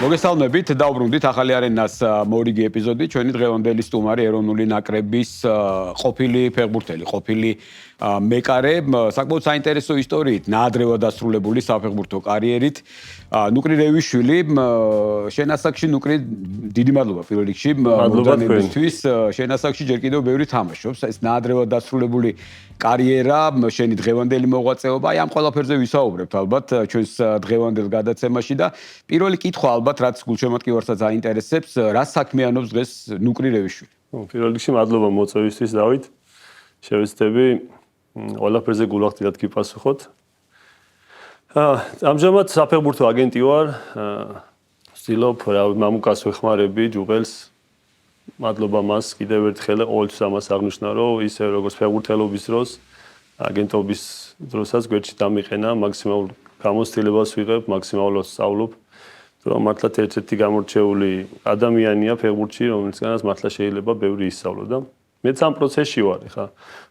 მოგესალმებით, დავბრუნდით ახალი არენას მორიგი ეპიზოდი. ჩვენი დღევანდელი სტუმარი ეროვნული ნაკრების ყოფილი ფეხბურთელი, ყოფილი მეკარე, საკმაოდ საინტერესო ისტორიით, ნაადრევად დასრულებული საფეხბურთო კარიერით. ნუკრი რევიშვილი, შენასაკში ნუკრი დიდი მადლობა პირველ რიგში მოგზაურობისთვის. შენასაკში ჯერ კიდევ ბევრი თამაშობს. ეს ნაადრევად დასრულებული კარიერა, შენი დღევანდელი მოღვაწეობა, აი ამ ყველაფერზე ვისაუბრებთ ალბათ ჩვენს დღევანდელ გადაცემაში და პირველი კითხვა ალბათ რაც გულშემატკივარსაც აინტერესებს, რა საქმიანობს დღეს ნუკრი რევიშვილი? პირველ რიგში მადლობა მოწვევისთვის, დავით. შევეცდები ყველაფერზე გულახდილად გიპასუხოთ. ამჟამად საფეხბურთო აგენტი ვარ. ვცდილობ მამუკას ვეხმარები ჯუღელს. მადლობა მას კიდევ ერთხელ ყოველთვის ამას აღნიშნა, რომ ისე როგორც ფეხბურთელობის დროს, აგენტობის დროსაც გვერდში დამიყენა, მაქსიმალურ გამოცდილებას ვიღებ, მაქსიმალურად ვსწავლობ. რომ მართლაც ერთ-ერთი გამორჩეული ადამიანია ფეხბურთში, რომელიცგანაც მართლა შეიძლება ბევრი ისწავლო და მეც ამ პროცესში ვარ, ხა.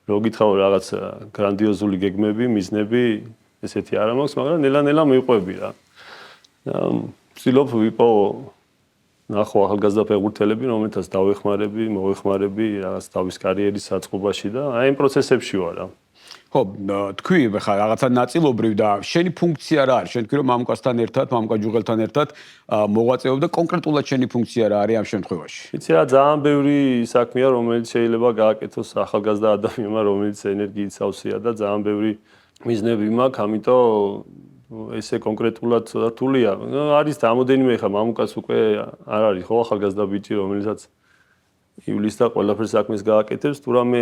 რო გითხრა რაღაც გრანდიოზული გეგმები, მიზნები, ესეთი არ მაქვს, მაგრამ ნელა-ნელა მივყვები რა. ვცდილობ ვიყო ნახო ახალგაზრდა ფეხბურთელები, რომელთაც დავეხმარები, მოვეხმარები რაღაც თავის კარიერის საწყობაში და აი ამ პროცესებში ვარ რა. ხო, თქვი ხა რაღაცა ნაწილობრივ და შენი ფუნქცია რა არის? შენ თქვი რომ მამუკასთან ერთად, მამუკა ჯუღელთან ერთად მოღვაწეობ და კონკრეტულად შენი ფუნქცია რა არის ამ შემთხვევაში? იცი რა, ძალიან ბევრი საქმეა, რომელიც შეიძლება გააკეთოს ახალგაზრდა ადამიანმა, რომელიც ენერგიით სავსეა და ძალიან ბევრი მიზნები მაქვს, ამიტომ ესე კონკრეტულად რთულია. არის რამოდენიმე ხა მამუკას უკვე არ არის ხო ახალგაზრდა ბიჭი, რომელსაც ივლისს და ყველაფერ საქმეს გააკეთებს, თუ რამე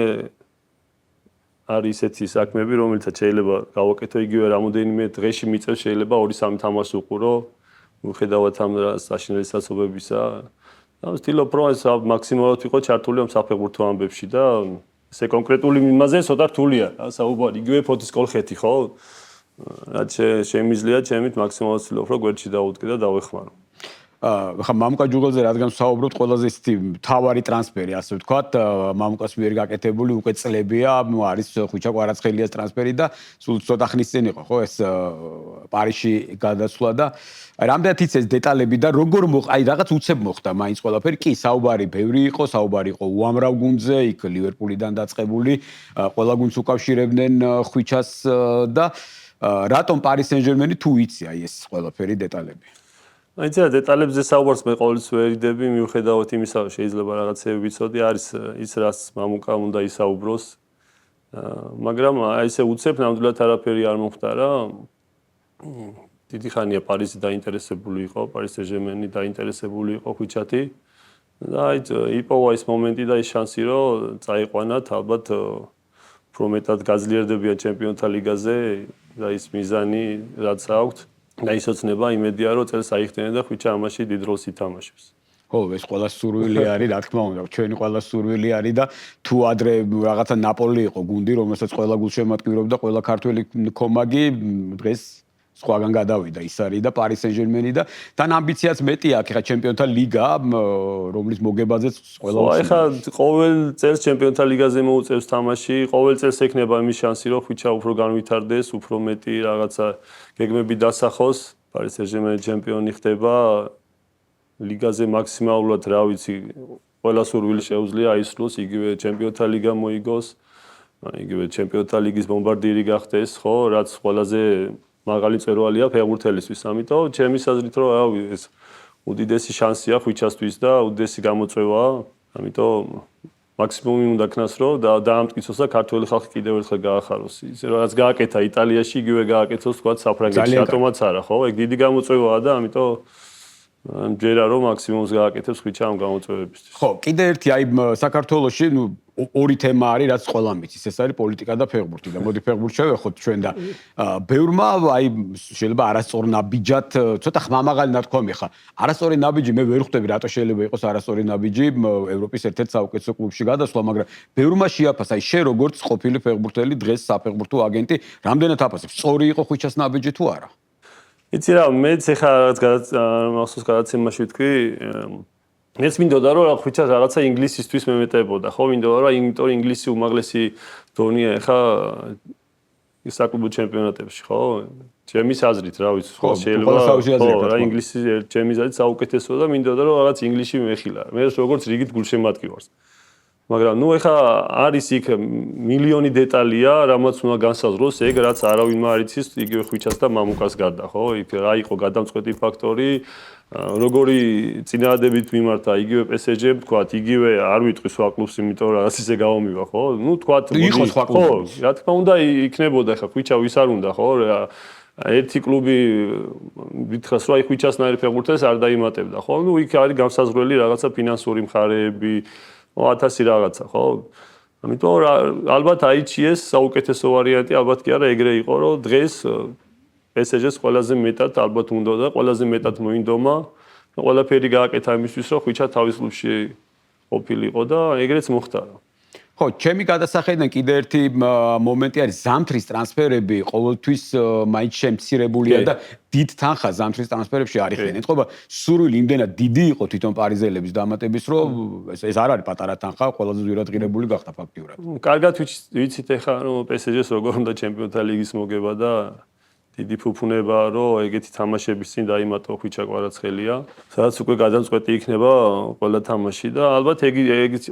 არის ისეთი საქმეები, რომელსაც შეიძლება გავაკეთო იგივე რამოდენიმე დღეში მიწევს, შეიძლება 2-3 თამაშს უყურო, მიუხედავად ამ საშინელი საცობებისა. და ვცდილობ რომ ეს მაქსიმალურად ვიყო ჩართული ამ საფეხბურთო ამბებში და ესე კონკრეტული მიმაზე ცოტა რთულია, რა საუბარი, იგივე ფოთის კოლხეთი, ხო? რაც შემიძლია, ჩემით მაქსიმალურად ვცდილობ რომ გვერდში დავუდგე და დავეხმარო. ხა მამუკა ჯუღელზე რადგან ვსაუბრობთ, ყველაზე ისეთი მთავარი ტრანსფერი, ასე ვთქვათ, მამუკას მიერ გაკეთებული უკვე წლებია, არის ხვიჩა კვარაცხელიას ტრანსფერი და სულ ცოტა ხნის წინ იყო, ხო, ეს პარიზში გადასვლა და რამდენად იცის დეტალები და როგორ აი რაღაც უცებ მოხდა მაინც ყველაფერი? კი, საუბარი ბევრი იყო, საუბარი იყო უამრავ გუნდზე, იქ ლივერპულიდან დაწყებული, ყველა გუნდს უკავშირებდნენ ხვიჩას და რატომ პარის სენ-ჟერმენი თუ იცი აი ეს ყველაფერი დეტალები? აი ძა დეტალებზე საუბარს მე ყოველთვის ვერიდები, მიუხედავად იმისა, რომ შეიძლება რაღაცები ვიცოდი, არის ის რაც მამუკამ უნდა ისაუბროს. მაგრამ აი ესე უცებ ნამდვილად არაფერი არ მომხდარა. დიდი ხანია პარიზი დაინტერესებული იყო, პარის სენ-ჟერმენი დაინტერესებული იყო ხვიჩათი. და აი იპოვა ის მომენტი და ის შანსი, რომ წაიყვანათ, ალბათ უფრო მეტად გაძლიერდებიან ჩემპიონთა ლიგაზე და ის მიზანი რაც აქვთ. და ის ოცნება იმედია რომ წელს აიხდენენ და ხვიჩა ამაში დიდ როლს ითამაშებს. ხო, ეს ყველა სურვილი არის, რა თქმა უნდა, ჩვენი ყველა სურვილი არის და თუ ადრე რაღაცა ნაპოლი იყო გუნდი, რომელსაც ყველა გულშემატკივრობდა, ყველა ქართველი კომაგი დღეს სხვაგან გადავიდა, ის არის და პარის სენ-ჟერმენი და თან ამბიციაც მეტი აქვს, ხა ჩემპიონთა ლიგა, რომლის მოგებაზეც ყველა ხო, ხა ყოველ წელს ჩემპიონთა ლიგაზე მოუწევს თამაში, ყოველ წელს ექნება იმის შანსი, რომ ხვიჩა უფრო განვითარდეს, უფრო მეტი რაღაცა გეგმები დასახოს, პარის სენ-ჟერმენი ჩემპიონი ხდება, ლიგაზე მაქსიმალურად რა ვიცი, ყველა სურვილი შეუძლია აისრულოს, იგივე ჩემპიონთა ლიგა მოიგოს, იგივე ჩემპიონთა ლიგის ბომბარდირი გახდეს, ხო, რაც ყველაზე მაღალი წერვალია ფეხბურთელისთვის, ამიტომ ჩემი აზრით რომ რავი ეს უდიდესი შანსია ხვიჩასთვის და უდიდესი გამოწვევაა, ამიტომ მაქსიმუმი უნდა ქნას რომ დაამტკიცოს და ქართველი ხალხი კიდევ ერთხელ გაახაროს. ისე რაც გააკეთა იტალიაში, იგივე გააკეთოს თქვა საფრანგეთში, რატომაც არა, ხო? ეგ დიდი გამოწვევაა და ამიტომ ჯერა რომ მაქსიმუმს გააკეთებს ხვიჩა ამ გამოწვევებისთვის. ხო, კიდე ერთი აი საქართველოში ორი თემა არის, რაც ყველამ იცის, ეს არის პოლიტიკა და ფეხბურთი და მოდი ფეხბურთს შევეხოთ ჩვენ და ბევრმა აი შეიძლება არასწორ ნაბიჯად, ცოტა ხმამაღალი ნათქვამი ხა. არასწორი ნაბიჯი მე ვერ ხვდები, რატო შეიძლება იყოს არასწორი ნაბიჯი ევროპის ერთ-ერთ საუკეთესო კლუბში გადასვლა, მაგრამ ბევრმა შეაფასა, აი შე როგორც ყოფილი ფეხბურთელი, დღეს საფეხბურთო აგენტი, რამდენად აფასებს? სწორი იყო ხვიჩას ნაბიჯი თუ არა? იცი რა, მეც ეხა რაღაც მახსოვს გადაცემაში ვთქვი, მეც მინდოდა რომ ხვიჩას რაღაცა ინგლისისთვის მემეტებოდა, ხო, მინდოდა რომ იმიტომ ინგლისი უმაღლესი დონეა, ეხა საკლუბო ჩემპიონატებში, ხო? ჩემის აზრით, რა ვიცი, ხო, შეიძლება რა ინგლისი ჩემის აზრით საუკეთესოა და მინდოდა რომ რაღაც ინგლისში მეხილა. მე როგორც რიგით გულშემატკივარს. მაგრამ ნუ ეხა არის იქ მილიონი დეტალია, რამაც უნდა განსაზღვროს ეგ რაც არავინმა არ იცის იგივე ხვიჩას და მამუკას გარდა, ხო? იქ რა იყო გადამწყვეტი ფაქტორი, როგორი წინააღმდეგობით მიმართა იგივე PSG-მ, თქვათ, იგივე არ ვიტყვი სხვა კლუბს, იმიტომ რომ რაღაც ისე გავამივა, ხო? ნუ თქვათ, ხო, რა თქმა უნდა იქნებოდა ეხა ხვიჩა ვის არ უნდა, ხო? ერთი კლუბი ვითხრას რომ აი ხვიჩასნაირი ფეხბურთელს არ დაიმატებდა, ხო? ნუ იქ არის განსაზღვრელი რაღაცა ფინანსური მხარეები 1000 რაღაცა, ხო? ამიტომ ალბათ აიჩიეს საუკეთესო ვარიანტი, ალბათ კი არა ეგრე იყო, რომ დღეს PSG-ს ყველაზე მეტად ალბათ უნდა და ყველაზე მეტად მოინდომა. ყველაფერი გააკეთა იმისთვის, რომ ხვიჩა თავის კლუბში ყოფილიყო და ეგრეც მოხდა. ხო, ჩემი გადასახედიდან კიდე ერთი მომენტი არის ზამთრის ტრანსფერები ყოველთვის მაინც შემცირებულია და დიდ თანხას ზამთრის ტრანსფერებში არ იხდენენ. ეთქობა, სურვილი იმდენად დიდი იყო თვითონ პარიზელების დამატების, რომ ეს არ არის პატარა თანხა, ყველაზე ძვირადღირებული გახდა ფაქტიურად. კარგად ვიცით ეხლა რომ PSG-ს როგორ უნდა ჩემპიონთა ლიგის მოგება და დიდი ფუფუნებაა, რომ ეგეთი თამაშების წინ დაიმატო ხვიჩა კვარაცხელია, სადაც უკვე გადამწყვეტი იქნება ყველა თამაში და ალბათ ეგეც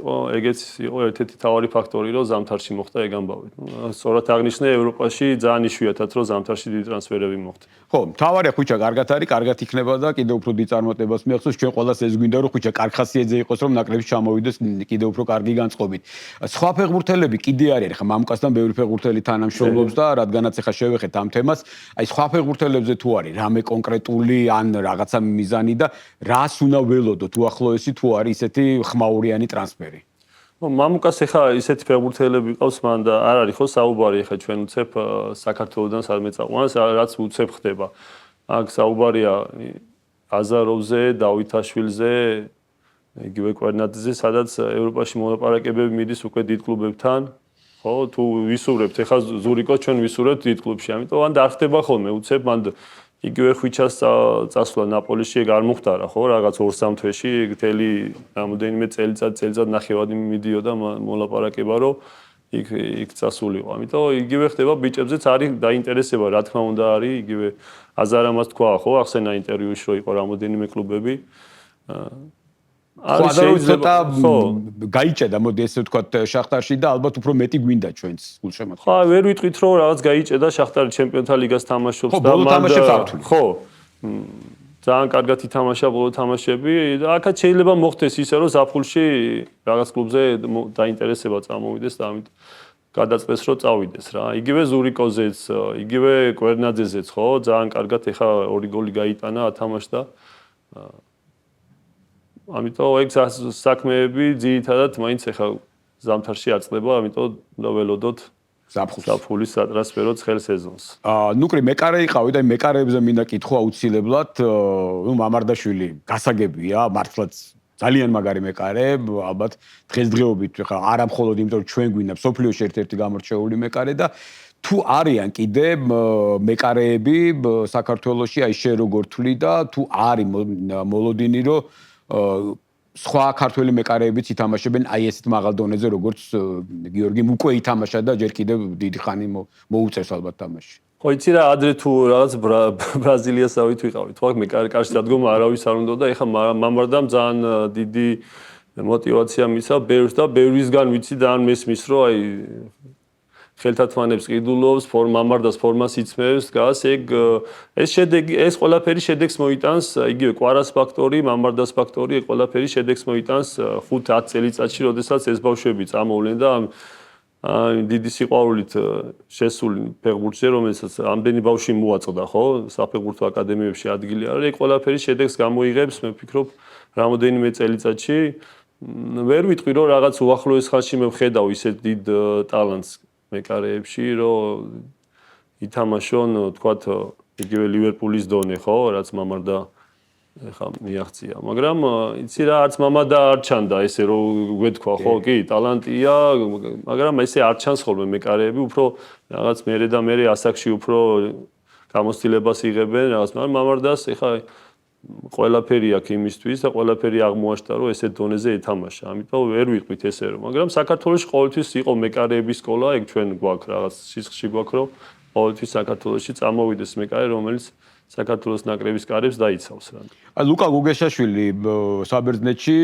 იყო ერთ-ერთი მთავარი ფაქტორი, რომ ზამთარში მოხდა ეგ ამბავი. სწორად აღნიშნე ევროპაში ძალიან იშვიათად რომ ზამთარში დიდი ტრანსფერები მოხდა. ხო, მთავარია ხვიჩა კარგად არის, კარგად იქნება და კიდევ უფრო დიდ წარმატებას მიაღწევს. ჩვენ ყველას ეს გვინდა რომ ხვიჩა კარგ ხასიათზე იყოს, რომ ნაკრებში ჩამოვიდეს კიდევ უფრო კარგი განწყობით. სხვა ფეხბურთელები კიდე არის, ხა მამუკასთან ბევრი ფეხბურთელი თანამშრომლობს და რადგანაც ახლა შევეხეთ ამ თემას, აი სხვა ფეხბურთელებზე თუ არის რამე კონკრეტული ან რაღაცა მიზანი და რას უნდა ველოდოთ უახლოესი თუ არის ისეთი ხმაურიანი ტრანსფერი. მამუკას ახლა ისეთი ფეხბურთელები ყავს მან და არ არის ხო საუბარი ახლა ჩვენ უცებ საქართველოსდან სადმე წაყვანს რაც უცებ ხდება. აქ საუბარია აზაროვზე, დავითაშვილზე, იგივე კვერნაძეზე, სადაც ევროპაში მოლაპარაკებები მიდის უკვე დიდ კლუბებთან. ხო, თუ ვისურვებთ, ეხლა ზურიკოს ჩვენ ვისურვებთ დიდ კლუბში, ამიტომ ან დახტება ხოლმე, უცებ მან იგივე ხვიჩას წასვლა ნაპოლიში ეგ არ მოხდარა, ხო, რაღაც 2-3 თვეში მთელი რამოდენიმე წელიწად ნახევარი მიდიოდა მოლაპარაკება, რომ იქ წასულიყო. ამიტომ იგივე ხდება ბიჭებზეც არის დაინტერესება, რა თქმა უნდა არის, იგივე აზარამას თქვა, ხო, ახსენა ინტერვიუში რომ იყო რამოდენიმე კლუბები. არ შეიძლება გაიჭედა მოდი ესე ვთქვათ შახტარში და ალბათ უფრო მეტი გვინდა ჩვენს გულშემატკივრად. ხო, ვერ ვიტყვით რომ რაღაც გაიჭედა შახტარი ჩემპიონთა ლიგას თამაშობს და მან ხო, ძალიან კარგად ითამაშა ბოლო თამაშები და აქაც შეიძლება მოხდეს ისე რომ ზაფხულში რაღაც კლუბზე დაინტერესება წამოვიდეს და ამით გადაწყვეს რომ წავიდეს რა. იგივე ზურიკოზეც, იგივე კვერნაძეზეც, ხო, ძალიან კარგად ეხა 2 გოლი გაიტანა ათამაშდა. ამიტომ ეგ საქმეები ძირითადად მაინც ახლა ზამთარში აწყდება, ამიტომ უნდა ველოდოთ ზაფხულის სატრანსფერო ცხელ სეზონს. ნუკრი მეკარე იყავი და მეკარეებზე მინდა კითხვა აუცილებლად, მამარდაშვილი გასაგებია, მართლაც ძალიან მაგარი მეკარე, ალბათ დღესდღეობით ახლა არა მხოლოდ იმიტომ რომ ჩვენ გვინდა სოფლიოში ერთ-ერთი გამორჩეული მეკარე და თუ არიან კიდე მეკარეები საქართველოში, აი შე როგორ თვლი და თუ არის მოლოდინი რომ სხვა ქართველი მეკარეებიც ითამაშებენ აი ესეთ მაღალ დონეზე როგორც გიორგიმ უკვე ითამაშა და ჯერ კიდევ დიდი ხანი მოუწევს ალბათ თამაში. ხო იცი რა ადრე თუ რაღაც ბრაზილიასავით ვიყავით, ხო მეკარე კარში დადგომა არავის არ უნდა და ეხა მამარდამ ძალიან დიდი мотиваცია მისცა ბევრს და ბევრისგან ვიცი ძალიან მესმის რომ აი ხელთათმანებს ყიდულობს, მამარდას ფორმას იცმევს, გას ეგ ეს შედეგი, ეს ყველაფერი შედეგს მოიტანს, იგივე კვარას ფაქტორი, მამარდას ფაქტორი, ეგ ყველაფერი შედეგს მოიტანს 5-10 წელიწადში, როდესაც ეს ბავშვები წამოვლენ და დიდი სიყვარულით შესული ფეხბურთზე, რომელსაც ამდენი ბავშვი მოაწყდა, ხო, საფეხბურთო აკადემიებში ადგილი არის, ეგ ყველაფერი შედეგს გამოიღებს, მე ვფიქრობ, რამოდენიმე წელიწადში. ვერ ვიტყვი რომ რაღაც უახლოეს ხანში მე ვხედავ ისეთ დიდ ტალანტს მეკარეებში, რომ ითამაშონ, თქვათ, იგივე ლივერპულის დონე, ხო, რაც მამარდა ეხა მიაღწია. მაგრამ იცი რა, არც მამადა არ ჩანდა ესე რომ გვეთქვა, ხო, კი, ტალანტია, მაგრამ ესე არ ჩანს ხოლმე მეკარეები, უფრო რაღაც მერე და მერე ასაკში უფრო გამოცდილებას იღებენ, რაღაც, მაგრამ მამარდას ეხა ყველაფერი აქვს იმისთვის და ყველაფერი აღმოაჩნდა რომ ესეთ დონეზე ეთამაშა. ამიტომ ვერ ვიყვით ესე რომ, მაგრამ საქართველოში ყოველთვის იყო მეკარეების სკოლა, ეგ ჩვენ გვაქვს რაღაც სისხლში გვაქვს რომ ყოველთვის საქართველოში წამოვიდეს მეკარე, რომელიც საქართველოს ნაკრების კარებს დაიცავს რა. ლუკა გუგეშაშვილი საბერძნეთში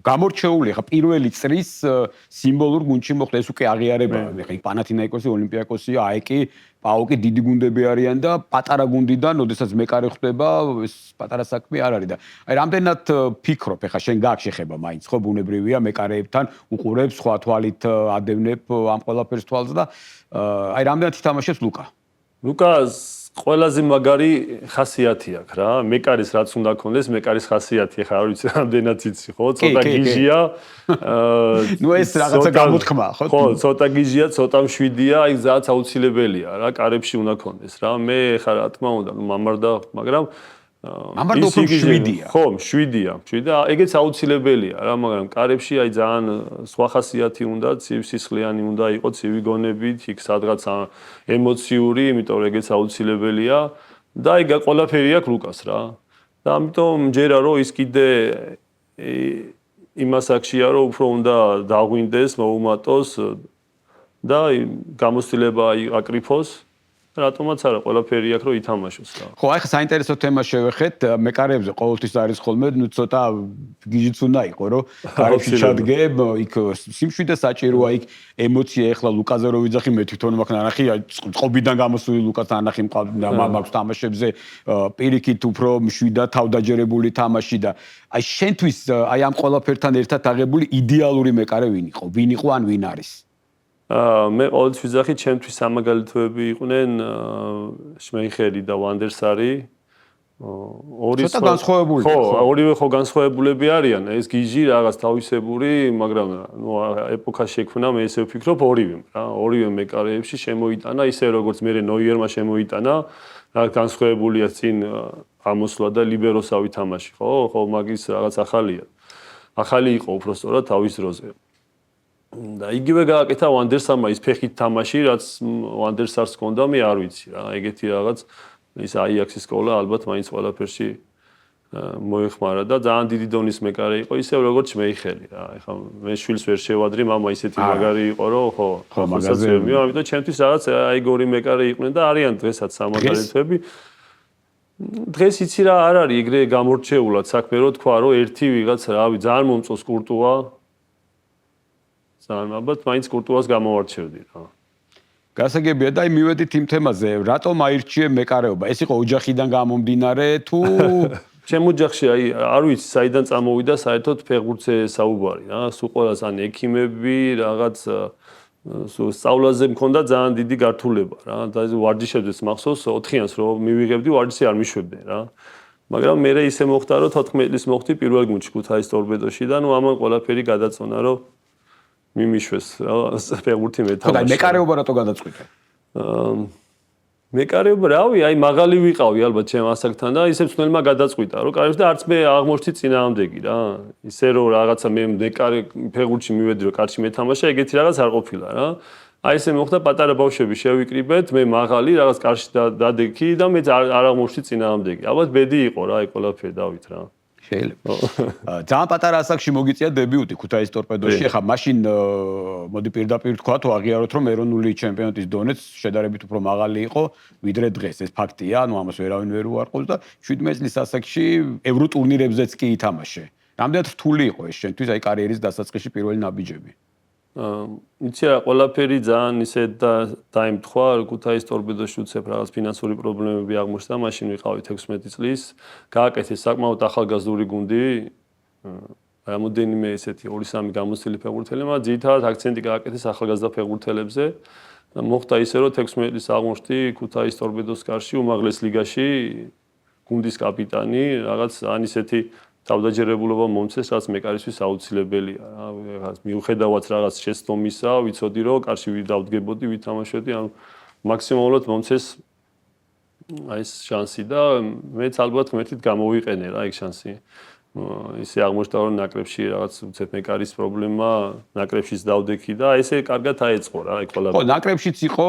გამორჩეული ხა პირველი წრის სიმბოლურ გუნდში მოხდა ეს უკვე აღიარებაა. ხა იქ პანათინაიკოსი, ოლიმპიაკოსი, აეკი, პაოკი დიდი გუნდები არიან და პატარა გუნდიდან, ოდესაც მეკარე ხდება, ეს პატარა საქმე არ არის და აი რამდენად ფიქრობ, ხა შენ გაქვს შეხება მაინც ხო ბუნებრივია მეკარეებთან უყურებს სხვა თვალით ადევნებ ამ ყველაფერს თვალს და აი რამდენად ითამაშებს ლუკა? ლუკას ყველაზე მაგარი ხასიათი აქვს რა. მეკარის რაც უნდა ქონდეს, მეკარის ხასიათი ხა არ ვიცი რამდენად იცი ხო? ცოტა გიჟია. ნუ ეს რაღაცა გამოთქმა ხო? ხო, ცოტა გიჟია, ცოტა მშვიდია, აი ზაც აუცილებელია რა, კარებში უნდა ქონდეს რა. მე ხა რა თქმა უნდა, მამარდა, მაგრამ მამარდა უფრო მშვიდია. ხო, მშვიდია. ეგეც აუცილებელია რა, მაგრამ კარებში აი ძალიან სხვა ხასიათი უნდა, ცივსისხლიანი უნდა იყოს, ცივი გონებით, იქ სადღაც ემოციური, იმიტომ რომ ეგეც აუცილებელია და აი ყველაფერი აქვს ლუკას რა. და ამიტომ მჯერა რომ ის კიდე იმას აქშია რომ უფრო უნდა დაღვინდეს, მოუმატოს და გამოცდილება აკრიფოს. რატომაც არა, ყველაფერი აქვს რომ ითამაშოს რა. ხო, აი ხა საინტერესო თემა შევეხეთ, მეკარეებზე ყოველთვის არის ხოლმე, ნუ ცოტა გიჟიც უნდა იყო, რომ კარებში ჩადგე, იქ სიმშვიდე საჭიროა, იქ ემოცია ეხლა ლუკაზე რო ვიძახი, მე თვითონ მაქვს ნანახი, წყობიდან გამოსული ლუკას ნანახი მაქვს თამაშებზე, პირიქით უფრო მშვიდად თავდაჯერებული თამაში და აი შენთვის აი ამ ყველაფერთან ერთად აღებული იდეალური მეკარე ვინ იყო? ვინ იყო ან ვინ არის? მე ყოველთვის ვიძახი, ჩემთვის სამაგალითოები იყვნენ შმეიხერი და ვანდერსარი. ცოტა განსხვავებული. ხო, ორივე ხო განსხვავებულები არიან. ეს გიჟი რაღაც თავისებური, მაგრამ ნუ ეპოქა შექმნა, მე ესე ვფიქრობ ორივემ რა. ორივე მეკარეებში შემოიტანა ისე როგორც მე ნოიერმა შემოიტანა, რა განსხვავებულია წინ ამოსვლა და ლიბეროსავი თამაში, ხო? ხო, მაგის რაღაც ახალია. ახალი იყო უფრო სწორად თავის დროზე. და იგივე გააკეთა ვანდერსარმა ის ფეხით თამაში, რაც ვანდერსარს ჰქონდა, მე არ ვიცი რა. ეგეთი რაღაც ის აიაქსის სკოლა ალბათ მაინც ყველაფერში მოეხმარა და ძალიან დიდი დონის მეკარე იყო, ისე როგორც მეიხელი რა. ეხლა მე შვილს ვერ შევადრი, მამა ისეთი მაგარი იყო, რომ ხო, ხოსაც მე, ამიტომ ჩემთვის რაღაც აიგორი მეკარე იყვნენ და არიან დღესაც სამაგალითოები. დღეს იცი რა არ არის ეგრე გამორჩეულად საქმე, რომ თქვა, რომ ერთი ვიღაც რავი, ძალიან მომწონს კურტუა. ალბათ მაინც კურტუას გამოვარჩევდი რა. გასაგებია და აი მივედით იმ თემაზე, რატომ აირჩიე მეკარეობა? ეს იყო ოჯახიდან გამომდინარე თუ ჩემ ოჯახში აი არ ვიცი საიდან წამოვიდა საერთოდ ფეხბურთზე საუბარი რა. სულ ყველას ან ექიმები, რაღაც სწავლაზე მქონდა ძალიან დიდი გართულება რა. და ვარჯიშებზეც მახსოვს 4-იანს რომ მივიღებდი, ვარჯიში არ მიშვებდნენ რა. მაგრამ მე ისე მოხდა რომ 14 წლის მოხდი პირველ გუნდში ქუთაის ტორპედოში და ნუ ამან ყველაფერი გადაწონა რომ მიმიშვეს რა ფეხბურთი მეთამაშე. ხო და მეკარეობა რატო გადაწყვიტე? მეკარეობა რავი, აი მაღალი ვიყავი ალბათ ჩემ ასაკთან და ისე მცნელმა გადაწყვიტა რომ კარებში და არც მე აღმოჩნდი წინააღმდეგი რა. ისე რომ რაღაცა მე მეკარე ფეხბურთში მივედი რომ კარში მეთამაშე, ეგეთი რაღაც არ ყოფილა რა. აი ესე მოხდა პატარა ბავშვები შევიკრიბეთ, მე მაღალი რაღაც კარში დადექი და მე არ აღმოჩნდი წინააღმდეგი. ალბათ ბედი იყო რა, აი ყველაფერი დავით რა. შეიძლება. ძალიან პატარა ასაკში მოგიწია დებიუტი ქუთაის ტორპედოში. ახლა მაშინ მოდი პირდაპირ თქვა თუ აღიაროთ რომ ეროვნული ჩემპიონატის დონეც შედარებით უფრო მაღალი იყო ვიდრე დღეს. ეს ფაქტია, ანუ ამას ვერავინ ვერ უარყოფს და 17 წლის ასაკში ევროტურნირებზეც კი ითამაშე. რამდენად რთული იყო ეს შენთვის აი კარიერის დასაწყისში პირველი ნაბიჯები? იცი რა, ყველაფერი ძალიან ისე დაემთხვა, ქუთაის ტორპედოში უცებ რაღაც ფინანსური პრობლემები აღმოჩნდა, მაშინ ვიყავით 16 წლის, გააკეთეს საკმაოდ ახალგაზრდული გუნდი, რამოდენიმე ესეთი 2-3 გამოცდილი ფეხბურთელი, მაგრამ ძირითადად აქცენტი გააკეთეს ახალგაზრდა ფეხბურთელებზე. მოხდა ისე, რომ 16 წლის აღმოჩნდი ქუთაის ტორპედოს კარში, უმაღლეს ლიგაში, გუნდის კაპიტანი, რაღაც ან ისეთი თავდაჯერებულობა მომცეს, რაც მეკარისთვის აუცილებელია რა. მიუხედავად რაღაც შეცდომისა, ვიცოდი რომ კარში დავდგებოდი, ვითამაშოდი, ანუ მაქსიმალურად მომცეს აი ეს შანსი და მეც ალბათ ღმერთით გამოვიყენე რა ეგ შანსი. ისე აღმოჩნდა რომ ნაკრებში რაღაც უცებ მეკარის პრობლემა ნაკრებშიც დავდექი და ესე კარგად აეწყო რა ეგ ყველა ხო ნაკრებშიც იყო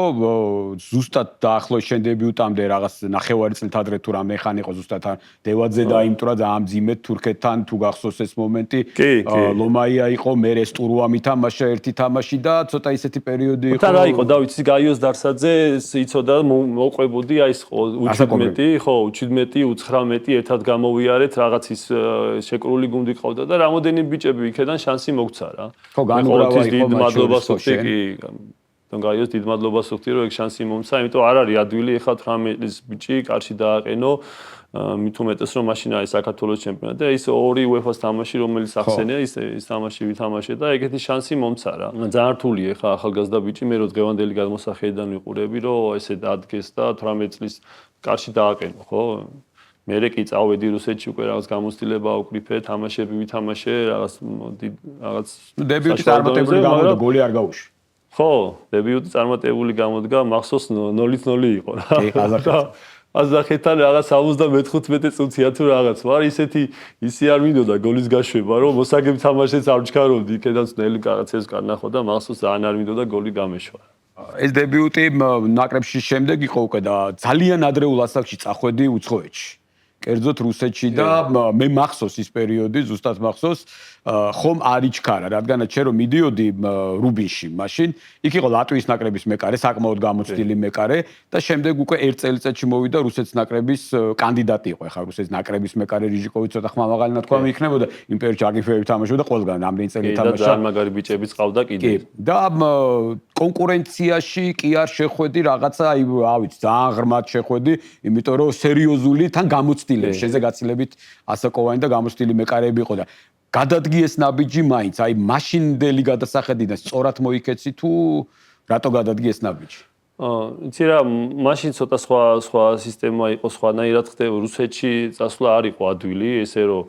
ზუსტად დაახლოებით შენ დებიუტამდე რაღაც ნახევარი წლით ადრე თუ რამე ხან იყო ზუსტად დევაძე დაიმტრა ძალიან მძიმედ თურქეთთან თუ გახსოვს ეს მომენტი ლომაია იყო მე რესტურუამი თამაშა ერთი თამაში და ცოტა ისეთი პერიოდი იყო თან რა იყო დავით გაიოს დარსაძე იცოდა მოყვებოდი აი ეს U17 ხო U17 U19 ერთად გამოვიარეთ რაღაც ის შეკრული გუნდი ყავდა და რამოდენი ბიჭები იქიდან შანსი მოგცა რა. ხო განუგრავა იყო დიდ მადლობას ვუხდი კი. გაიოს დიდ მადლობას ვუხდი რომ ეგ შანსი მომცა, იმიტომ არ არის ადვილი ეხლა 18 წლის ბიჭი კარში დააყენო. მით უმეტეს რომ მაშინ არის საქართველოს ჩემპიონატი და ის ორი UEFA-ს თამაში რომელიც ახსენია ის თამაში ვითამაშე და ეგეთი შანსი მომცა რა. ძალიან რთულია ეხლა ახალგაზრდა ბიჭი მე რო დღევანდელი გადმოსახედიდან ვიყურები რომ ესე დადგეს და 18 წლის კარში დააყენო ხო? მერე კი წავედი რუსეთში უკვე რაღაც გამოცდილება აუკრიფე, თამაშები ვითამაშე, რაღაც დებიუტი წარმატებული გამოდგა, გოლი არ გაუშვა. ხო, დებიუტი წარმატებული გამოდგა, მახსოვს 0-0 იყო რა. კი, ყაზახეთთან რაღაც 75 წუთია თუ რაღაც, ვარ ისე არ მინდოდა გოლის გაშვება, რომ მოსაგებ თამაშებს არ ვჩქარობდი, იქედან ძნელი რაღაცებს განახო და მახსოვს ძალიან არ მინდოდა გოლი გამეშვა. ეს დებიუტი ნაკრებში შემდეგ იყო უკვე და ძალიან ადრეულ ასაკში წახვედი უცხოეთში. კერძოდ რუსეთში და მე მახსოვს ის პერიოდი, ზუსტად მახსოვს, ხომ არ იჩქარა, რადგანაც შე რომ მიდიოდი რუბინში, მაშინ იქ იყო ლატვიის ნაკრების მეკარე, საკმაოდ გამოცდილი მეკარე და შემდეგ უკვე ერთ წელიწადში მოვიდა რუსეთის ნაკრების კანდიდატი იყო, ეხლა რუსეთის ნაკრების მეკარე ριჟიკოვი ცოტა ხმამაღალი ნათქვამი იქნებოდა, იმ პერიოდში აგიფეევი თამაშობდა ყველგან, რამდენი წელი თამაშა. ძალიან მაგარი ბიჭებიც ყავდა კიდე. და კონკურენციაში კი არ შეხვედი რაღაცა, რა ვიცი, ძალიან ღრმად შეხვედი, იმიტომ რომ სერიოზული თან გამოცდილი შეზე გაცილებით ასაკოვანი და გამოცდილი მეკარეები იყო და გადადგიეს ნაბიჯი მაინც, აი მაშინდელი გადასახედიდან სწორად მოიქეცი თუ რატო გადადგიეს ნაბიჯი? იცი რა, მაშინ ცოტა სხვა სისტემა იყო, სხვანაირად ხდება, რუსეთში წასვლა არ იყო ადვილი, ესე რომ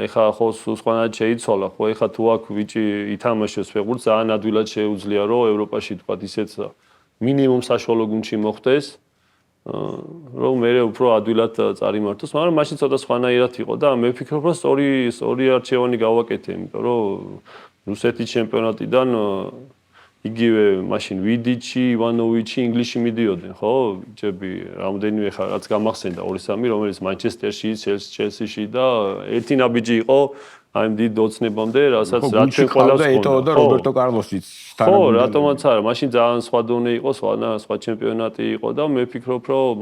ეხა ხო სხვანაირად შეიცვალა, ხო ეხა თუ აქ ვიჭი ითამაშებს ფეხბურთს, ძალიან ადვილად შეუძლია რომ ევროპაში თქვა ისეც მინიმუმ საშუალო გუნდში მოხდეს. რომ მე უფრო ადვილად წარიმართოს, მაგრამ მაშინ ცოტა სხვანაირად იყო და მე ვფიქრობ რომ სწორი არჩევანი გავაკეთე, იმიტომ რომ რუსეთის ჩემპიონატიდან იგივე მაშინ ვიდიჩი, ივანოვიჩი ინგლისში მიდიოდნენ, ხო? ბიჭები, რამოდენიმე ხარ რაც გამახსენდა 2-3, რომელიც მანჩესტერში, ჩელსიში და ერთი ნაბიჯი იყო აი დიდ ოცნებამდე, რასაც რაც ყველას ჰქონდა და რობერტო კარლოსიც ხო, რატომაც არა, მაშინ ძალიან სხვა დონე იყო, სხვა ჩემპიონატი იყო და მე ვფიქრობ, რომ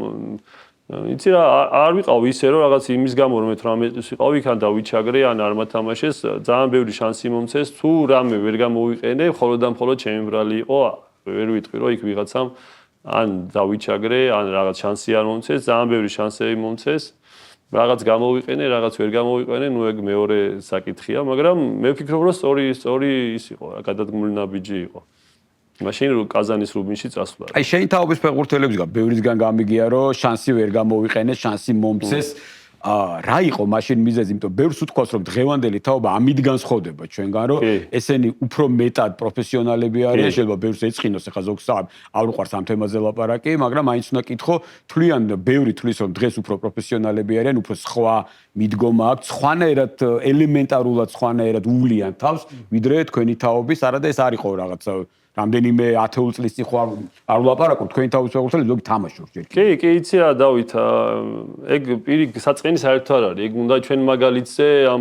იცი რა, არ ვიყავ ისე რომ რაღაც იმის გამო რომ 18 წლის ვიყავ, იქან დავიჩაგრე, ან არ მათამაშეს, ძალიან ბევრი შანსი მომცეს, თუ რამე ვერ გამოვიყენე, მხოლოდ და მხოლოდ ჩემი ბრალი იყო, ვერ ვიტყვი რომ იქ ვიღაცამ ან დავიჩაგრე, ან რაღაც შანსი არ მომცეს, ძალიან ბევრი შანსები მომცეს. რაღაც გამოვიყენე, რაღაც ვერ გამოვიყენე, ნუ ეგ მეორე საკითხია, მაგრამ მე ვფიქრობ, რომ სწორი ის იყო, გადადგმული ნაბიჯი იყო. მაშინ კაზანის რუბინში წასვლა. აი შენი თაობის ფეხბურთელებისგან ბევრისგან გამიგია, რომ შანსი ვერ გამოვიყენეს, შანსი მომცეს. რა იყო მაშინ მიზეზი, იმიტომ ბევრს უთქვას, რომ დღევანდელი თაობა ამით განსხვავდება ჩვენგან, რომ ესენი უფრო მეტად პროფესიონალები არიან, შეიძლება ბევრს ეწყინოს, ახლა ზოგს არ უყვარს ამ თემაზე ლაპარაკი, მაგრამ მაინც უნდა კითხო, თვლიან ბევრი თვლის, რომ დღეს უფრო პროფესიონალები არიან, უფრო სხვა მიდგომა აქვს, სხვანაირად ელემენტარულად სხვანაირად უვლიან თავს, ვიდრე თქვენი თაობის, არა და ეს არ იყო რაღაც რამდენიმე 10 წლის წინ ხო არ ვლაპარაკობ თქვენი თავის ფეხბურთელებს ზოგი თამაშობს ჯერ კი იცი რა დავით ეგ პირი საწყენი საერთოდ არ არის ეგ უნდა ჩვენ მაგალითზე ამ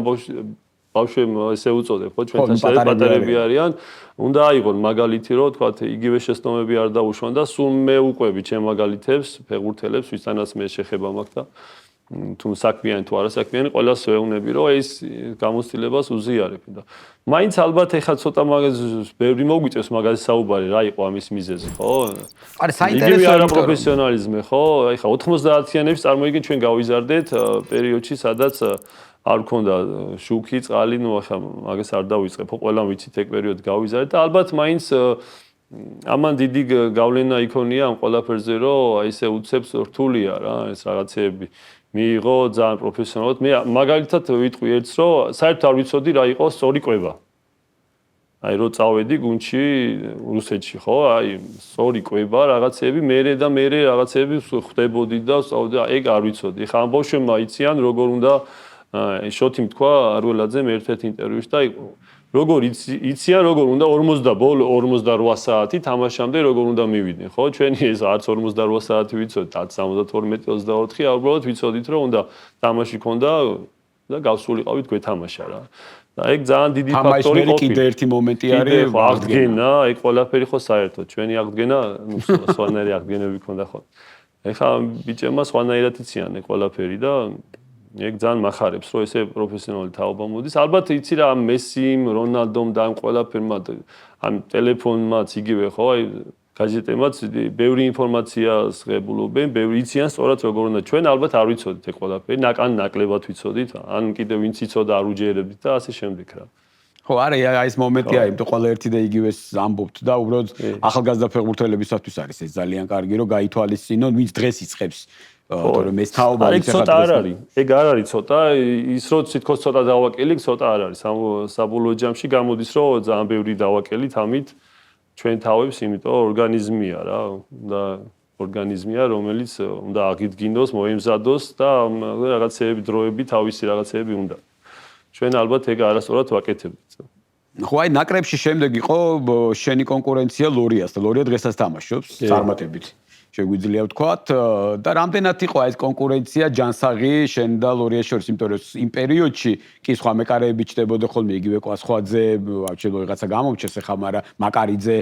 ბავშვებს ესე უწოდებ ხო ჩვენთან პატარები არიან უნდა აიღონ მაგალითი რომ თქვა იგივე შეცდომები არ დაუშვან და სულ მე უყვები ჩემ მაგალითებს ფეხბურთელებს ვისთანაც მე შეხება მაქვს და თუ საქმიანი თუ არასაქმიანი ყველას ვეუბნები რომ ეს გამოცდილებას უზიარებ და მაინც ალბათ ეხლა ცოტა მაგას ბევრი მოგვიწევს მაგაზე საუბარი რა იყო ამის მიზეზი ხო? არა საინტერესო არა პროფესიონალიზმი ხო? ეხლა 90-იანებს წარმოიდგინე ჩვენ გავიზარდეთ პერიოდში სადაც არ ქონდა შუქი, წყალი, ნუ ახლა მაგას არ დავიწყებ, ხო ყველამ ვიცით ეგ პერიოდი გავიზარდეთ და ალბათ მაინც ამან დიდი გავლენა იქონია ამ ყველაფერზე რომ აი ესე უცებს რთულია რა ეს რაღაცეები მიიღო ძალიან პროფესიონალურად. მე მაგალითად ვიტყვი ერთს, რომ საერთოდ არ ვიცოდი რა იყო სწორი კვება. აი რომ წავედი გუნდში რუსეთში, ხო? აი სწორი კვება, რაღაცეები, მერე რაღაცეები ხდებოდი და სწავლდი, ეგ არ ვიცოდი. ხა ამ ბავშვებმა იციან, როგორ უნდა შოთი თქვა არველაძემ ერთ-ერთ ინტერვიუში და როგორ იციან როგორ უნდა 48 საათი თამაშამდე როგორ უნდა მივიდნენ ხო ჩვენი ეს არც 48 საათი ვიცოდით 72-24 უბრალოდ ვიცოდით რომ უნდა თამაში ქონდა და გავსულიყავით გვეთამაშა რა და ეგ ძალიან დიდი ფაქტორი ყოფილა კიდე ერთი მომენტი არის აღდგენა ეგ ყველაფერი ხო საერთოდ ჩვენი აღდგენა ნუ სხვანაირი აღდგენები ქონდა ხო ეხლა ბიჭებმა სხვანაირად იციან ეგ ყველაფერი და ეგ ძალიან מחარებს რომ ესე პროფესიონალი თაობა მოდის ალბათ იცი რა მესიმ რონალდომ და ამ ყველაფერმა ამ ტელეფონმაც იგივე ხო აი გაჟეტემაც ბევრი ინფორმაციას ღებულობენ ბევრი იციან სწორად როგორ უნდა ჩვენ ალბათ არ ვიცოდით ეგ ყველაფერი ნაკლებად ვიცოდით ან კიდევ ვინც იცოდა არ უჯერებდით და ასე შემდეგ რა ხო არა აი ეს მომენტია იმიტომ ყველა ერთი და იგივეს ამბობთ და უბრალოდ ახალგაზრდა ფეხბურთელებისათვის არის ეს ძალიან კარგი რომ გაითვალისწინონ ვინც დღეს იწყებს თორემ ეს თაობა ის ცოტა არ არის ეგ არ არის ცოტა ის რო თვითონ ცოტა დავაკელი ცოტა არ არის საბოლოო ჯამში გამოდის რომ ძალიან ბევრი დავაკელით ამით ჩვენ თავებს იმიტომ ორგანიზმია რა და ორგანიზმია რომელიც უნდა აღიდგინოს მოემზადოს და რაღაცეები დროები თავისი რაღაცეები უნდა ჩვენ ალბათ ეგ არასწორად ვაკეთებთ ხო აი ნაკრებში შემდეგ იყო შენი კონკურენცია ლორიას და ლორია დღესაც თამაშობს წარმატებით შეგვიძლია ვთქვათ და რამდენად იყო ეს კონკურენცია ჯანსაღი შენ და ლორიას შორის იმიტომ რომ იმ პერიოდში კი სხვა მეკარეები ჩდებოდა ხოლმე იგივე კვასხვაძე ავჩელო რაღაცა გამომჩეს ახლა მაკარიძე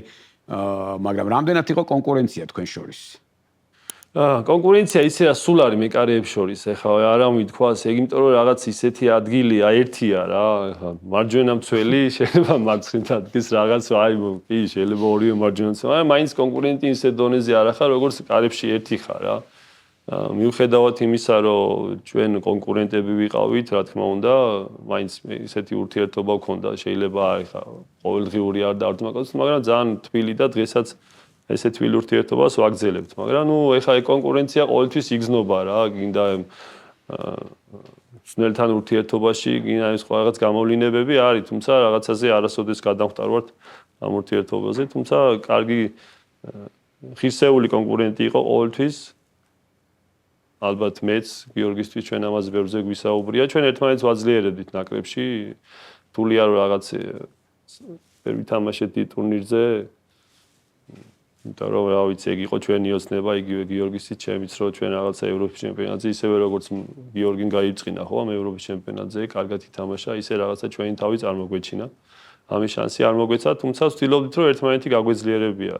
მაგრამ რამდენად იყო კონკურენცია თქვენ შორის კონკურენცია ისეა სულ არის მეკარეებს შორის ახლა არა მithქვას ეგ იმიტომ რომ რაღაც ისეთი ადგილია ერთია რა ახლა მარჯვენა მცველი შეიძლება მაგცრით ადგილს რაღაც აი კი შეიძლება ორივე მარჯვენა მცველი მაგრამ მაინც კონკურენტი ისე დონეზე არ ახლა როგორც კარებში ერთი ხარ რა მიუხედავად იმისა რომ ჩვენ კონკურენტები ვიყავით რა თქმა უნდა მაინც ისეთი ურთიერთობა გქონდა შეიძლება ახლა ყოველდღიური არ დავდმაკოს მაგრამ ძალიან თბილი და დღესაც ესე თბილ ურთიერთობას ვაგრძელებთ, მაგრამ ნუ ეხლა ეს კონკურენცია ყოველთვის იგზნობა რა, გინდა სნელთან ურთიერთობაში, გინდა ის რაღაც გამოვლინებები არის, თუმცა რაღაცაზე არასოდეს გადამხტარვართ ამ ურთიერთობაზე, თუმცა კარგი ღირსეული კონკურენტი იყო ყოველთვის. ალბათ მეც გიორგისთვის ჩვენ ამაზე ბევრზე გვისაუბრია, ჩვენ ერთმანეთს ვაძლიერებდით ნაკრებში, თულია რომ რაღაც ვერ ვითამაშეთ ტურნირზე იმიტომ რომ რა ვიცი ეგ იყო ჩვენი ოცნება იგივე გიორგისიც ჩემიც რომ ჩვენ რაღაცა ევროპის ჩემპიონატზე ისევე როგორც გიორგიმ გაიწყინა ხო ამ ევროპის ჩემპიონატზე კარგად ითამაშა ისე რაღაცა ჩვენი თავი წარმოგვეჩინა ამის შანსი არ მოგვეცა თუმცა ვცდილობდით რომ ერთმანეთი გაგვეძლიერებია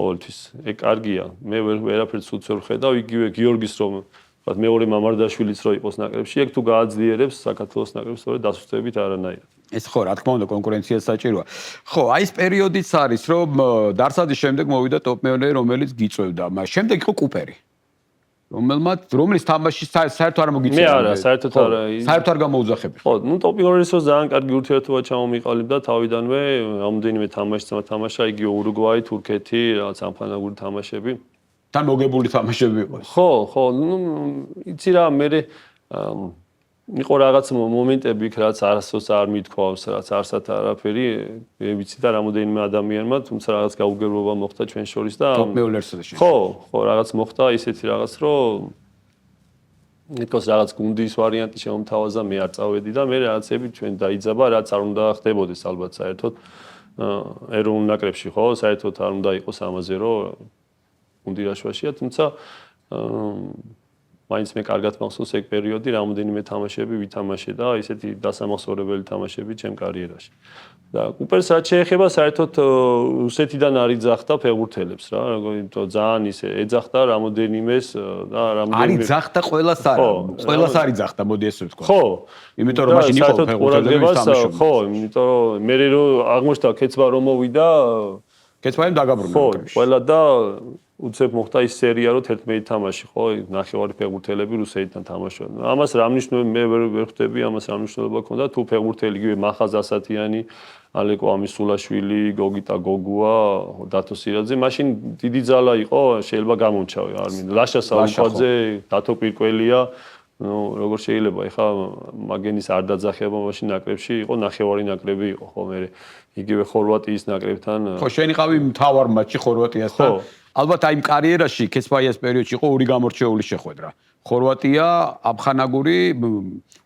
ყოველთვის ეგ კარგია მე ვერაფერს უც ვერ ხედავ იგივე გიორგის რომ ვთქვათ მეორე მამარდაშვილიც რო იყოს ნაკრებში ეგ თუ გააძლიერებს საქართველოს ნაკრებს სწორედ დასუსტებით არანაირად ეს ხო რა თქმა უნდა კონკურენცია საჭიროა. ხო, აი ეს პერიოდიც არის, რომ დარსადის შემდეგ მოვიდა ტოპ მეონე, რომელიც გიწევდა, მაგრამ შემდეგ იყო კუპერი. რომელიც თამაში საერთოდ არ მოგიწევდა. მე არა, საერთოდ არა. საერთოდ არ გამოუძახები. ხო, ნუ ტოპ მეონეს რო ძალიან კარგი ურთიერთობა ჩამომიყალიბდა თავიდანვე, რამოდენიმე თამაშს თამაშა იგივე ურუგვაი, თურქეთი, რაღაც ამხანაგური თამაშები. თან მოგებული თამაშები იყო. ხო, ნუ იცი რა, მე იყო რაღაც მომენტები იქ რაც არასდროს არ მithქვავს რაც არსად არაფერი ვიცი და რამოდენიმე ადამიანმა თუმცა რაღაც გაუგებრობა მოხდა ჩვენ შორის და ხო რაღაც მოხდა ისეთი რაღაც რომ ეთქოს რაღაც გუნდის ვარიანტი შემომთავაზა მე არ წავედი და მე რაღაცები ჩვენ დაიძაბა რაც არ უნდა ხდებოდეს ალბათ საერთოდ ეროვნულ ნაკრებში ხო საერთოდ არ უნდა იყოს ამაზე რომ გუნდი რაშვაშია თუმცა მაინც მე კარგად მახსოვს ეგ პერიოდი, რამოდენიმე თამაშები ვითამაშე და ისეთი დასამახსოვრებელი თამაშები ჩემ კარიერაში. და კუპერს რაც შეეხება, საერთოდ რუსეთიდან არ იძახდა ფეხბურთელებს რა, იმიტომ ძალიან ისე ეძახდა რამოდენიმეს და არ რამოდენიმე იძახდა ყველას არა, ყველას არ იძახდა, მოდი ესე ვთქვა. ხო, იმიტომ რომ მაშინ იყო ფეხბურთელები თამაშობდნენ. ხო, იმიტომ რომ მე რო აღმოჩნდა კეცბა რომ მოვიდა, კეცბაიმ დაგაბრუნა. ხო, ყველა და უცებ მოხდა ის სერია რომ 11 თამაში ხო ნახევარი ფეხბურთელები რუსეთიდან თამაშობდნენ. ამას რა მნიშვნელობა მე ვერ ხვდები ამას რა მნიშვნელობა ქონდა თუ ფეხბურთელი იგივე მახაზ ასათიანი, ალეკო ამისულაშვილი, გოგიტა გოგუა, დათო სირაძე, მაშინ დიდი ძალა იყო, შეიძლება გამომჩავე არ მინდა. ლაშა საუბაძე, დათო კვირკველია, ნუ როგორ შეიძლება ეხა მაგენის არ დაძახება მაშინ ნაკრებში იყო ნახევარი ნაკრები იყო ხო მე იგივე ხორვატიის ნაკრებთან ხო შენ იყავი მთავარ მატჩში ხორვატიასთან ალბათ აი კარიერაში კესპაიას პერიოდში იყო ორი გამორჩეული შეხვედრა. ხორვატია, ამხანაგური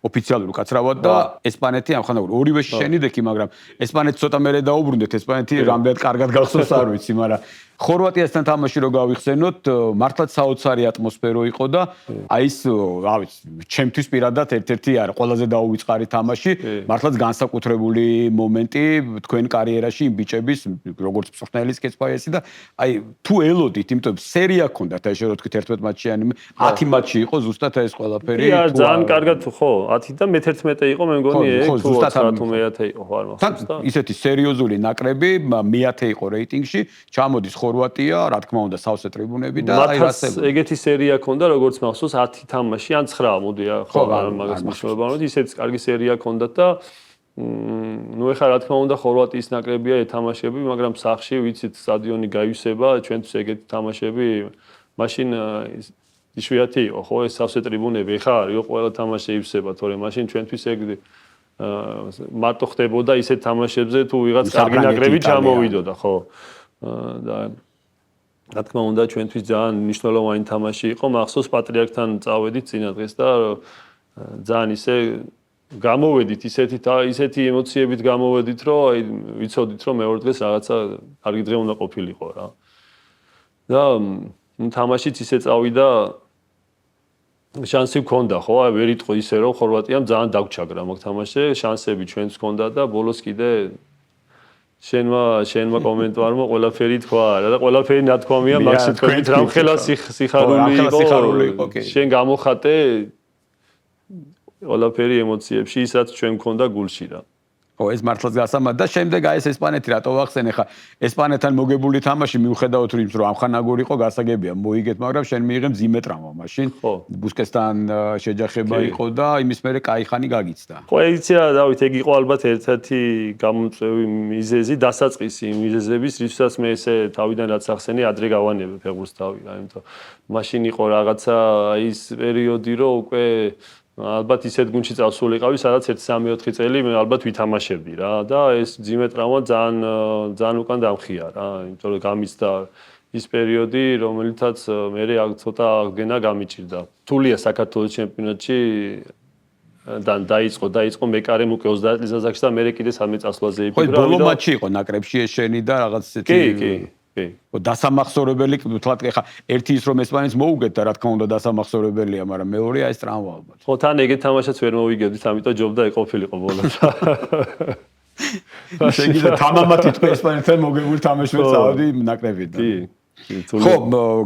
ოფიციალური კაცრავად და ესპანეთი ამხანაგური. ორივე შენიდექი, მაგრამ ესპანეთი ცოტა მერე დაუბრუნდეთ, ესპანეთი რამდენად კარგად გახსოვს არ ვიცი, მაგრამ ხორვატიასთან თამაში რო გავიხსენოთ, მართლაც საოცარი ატმოსფერო იყო და აი ეს, რა ვიცი, ჩემთვის პირადად ერთ-ერთი არა, ყველაზე დაუვიწყარი თამაში, მართლაც განსაკუთრებული მომენტი თქვენ კარიერაში იმ ბიჭების, როგორც მწვრთნელის კესპაიასი და აი თუ ელოდით, იმიტომ სერია ჰქონდათ, აი შე რო თქვით 11 მატჩიანი, 10 მატჩი იყო ზუსტად ეს ყველაფერი. კი, ძალიან კარგად ხო, 10 და მე-11 იყო მე მგონი ეგ, თუ 9 თუ მე-10 იყო, ხო არ მახსოვს და ისეთი სერიოზული ნაკრები, მე-10 იყო რეიტინგში, ჩამოდის ხორვატია, რა თქმა უნდა, სავსე ტრიბუნები და აი რასე. ეგეთი სერია ჰქონდა, როგორც მახსოვს 10 თამაში ან 9, მოდი ხო, მაგას მნიშვნელობა არ მოდი, ისეთი კარგი სერია ჰქონდათ და ნუ ეხლა რა თქმა უნდა ხორვატიის ნაკრებია ეთამაშები, მაგრამ სახში ვიცით სტადიონი გაივსება, ჩვენთვის ეგეთი თამაშები, მაშინ იშვიათი იყო, ხო, ეს სავსე ტრიბუნები, ეხლა არისო ყველა თამაში ივსება, თორემ მაშინ ჩვენთვის ეგ მარტო ხდებოდა ისეთ თამაშებზე, თუ ვიღაც კარგი ნაკრები ჩამოვიდოდა, ხო. და რა თქმა უნდა ჩვენთვის ძალიან მნიშვნელოვანი თამაში იყო, მახსოვს პატრიარქთან წავედით წინა დღეს და ძალიან ისე გამოვედით ისეთი ემოციებით გამოვედით, რომ აი ვიცოდით, რომ მეორე დღეს რაღაცა კარგი დღე უნდა ყოფილიყო რა. და თამაშიც ისე წავიდა შანსი ჰქონდა, ხო, აი ვერ იტყო ისე, რომ ხორვატიამ ძალიან დაგჩაგრა მაგ თამაშზე, შანსები ჩვენს ჰქონდა და ბოლოს კიდე შენმა კომენტარმა ყველაფერი თქვა რა და ყველაფერი ნათქვამია მაგ სიტყვებით რამხელა სიხარული იყო შენ გამოხატე ყველაფერი ემოციებში ისაც ჩვენ მქონდა გულში რა ხო ეს მართლაც გასამართ და შემდეგ აი ეს ესპანეთი რატო ვახსენე ხა ესპანეთთან მოგებული თამაში მიუხედავად იმის რომ ამხანაგური იყო გასაგებია მოიგეთ მაგრამ შენ მიიღე მძიმე ტრავმა მაშინ ბუსკესთან შეჯახება იყო და იმის მერე კაი ხანი გაგიცდა ხო იცი რა დავით ეგ იყო ალბათ ერთ-ერთი გამომწვევი მიზეზი დასაწყისი მიზეზების რითაც მე ესე თავიდან რაც ახსენე ადრე გავანებე ფეხბურთს თავი რა იმიტომ მაშინ იყო რაღაცა ის პერიოდი რომ უკვე ალბათ ისეთ გუნდში წავსულიყავი, სადაც 1-3-4 წელი მე ალბათ ვითამაშებდი რა და ეს ძიმე ტრავმა ძალიან უკან დამხია რა, იმიტომ რომ გამიცდა ის პერიოდი, რომელიცაც მე ცოტა აღდგენა გამიჭირდა. რთულია საქართველოს ჩემპიონატში დაიწყო მეკარემ უკვე 30 წლის ასაკში და მე კიდე 13 წასვლაზე იფიქრა. ხო, ბოლო მატჩი იყო ნაკრებში ეს შენი და რაღაც ესეთი კი. დასამახსოვრებელი თქვათ ხა ერთი ის რომ ესპანეთს მოუგეთ და რა თქმა უნდა დასამახსოვრებელია, მაგრამ მეორე აი ეს ტრავმა ალბათ. ხო, თან ეგეთ თამაშაც ვერ მოვიგებდით, ამიტომ ჯობდა ეყოფილიყო ბოლოს. შეიძლება თამამად იტყვი ესპანეთთან მოგებული თამაშს წავედი ნაკრებიდან. კი. ხო,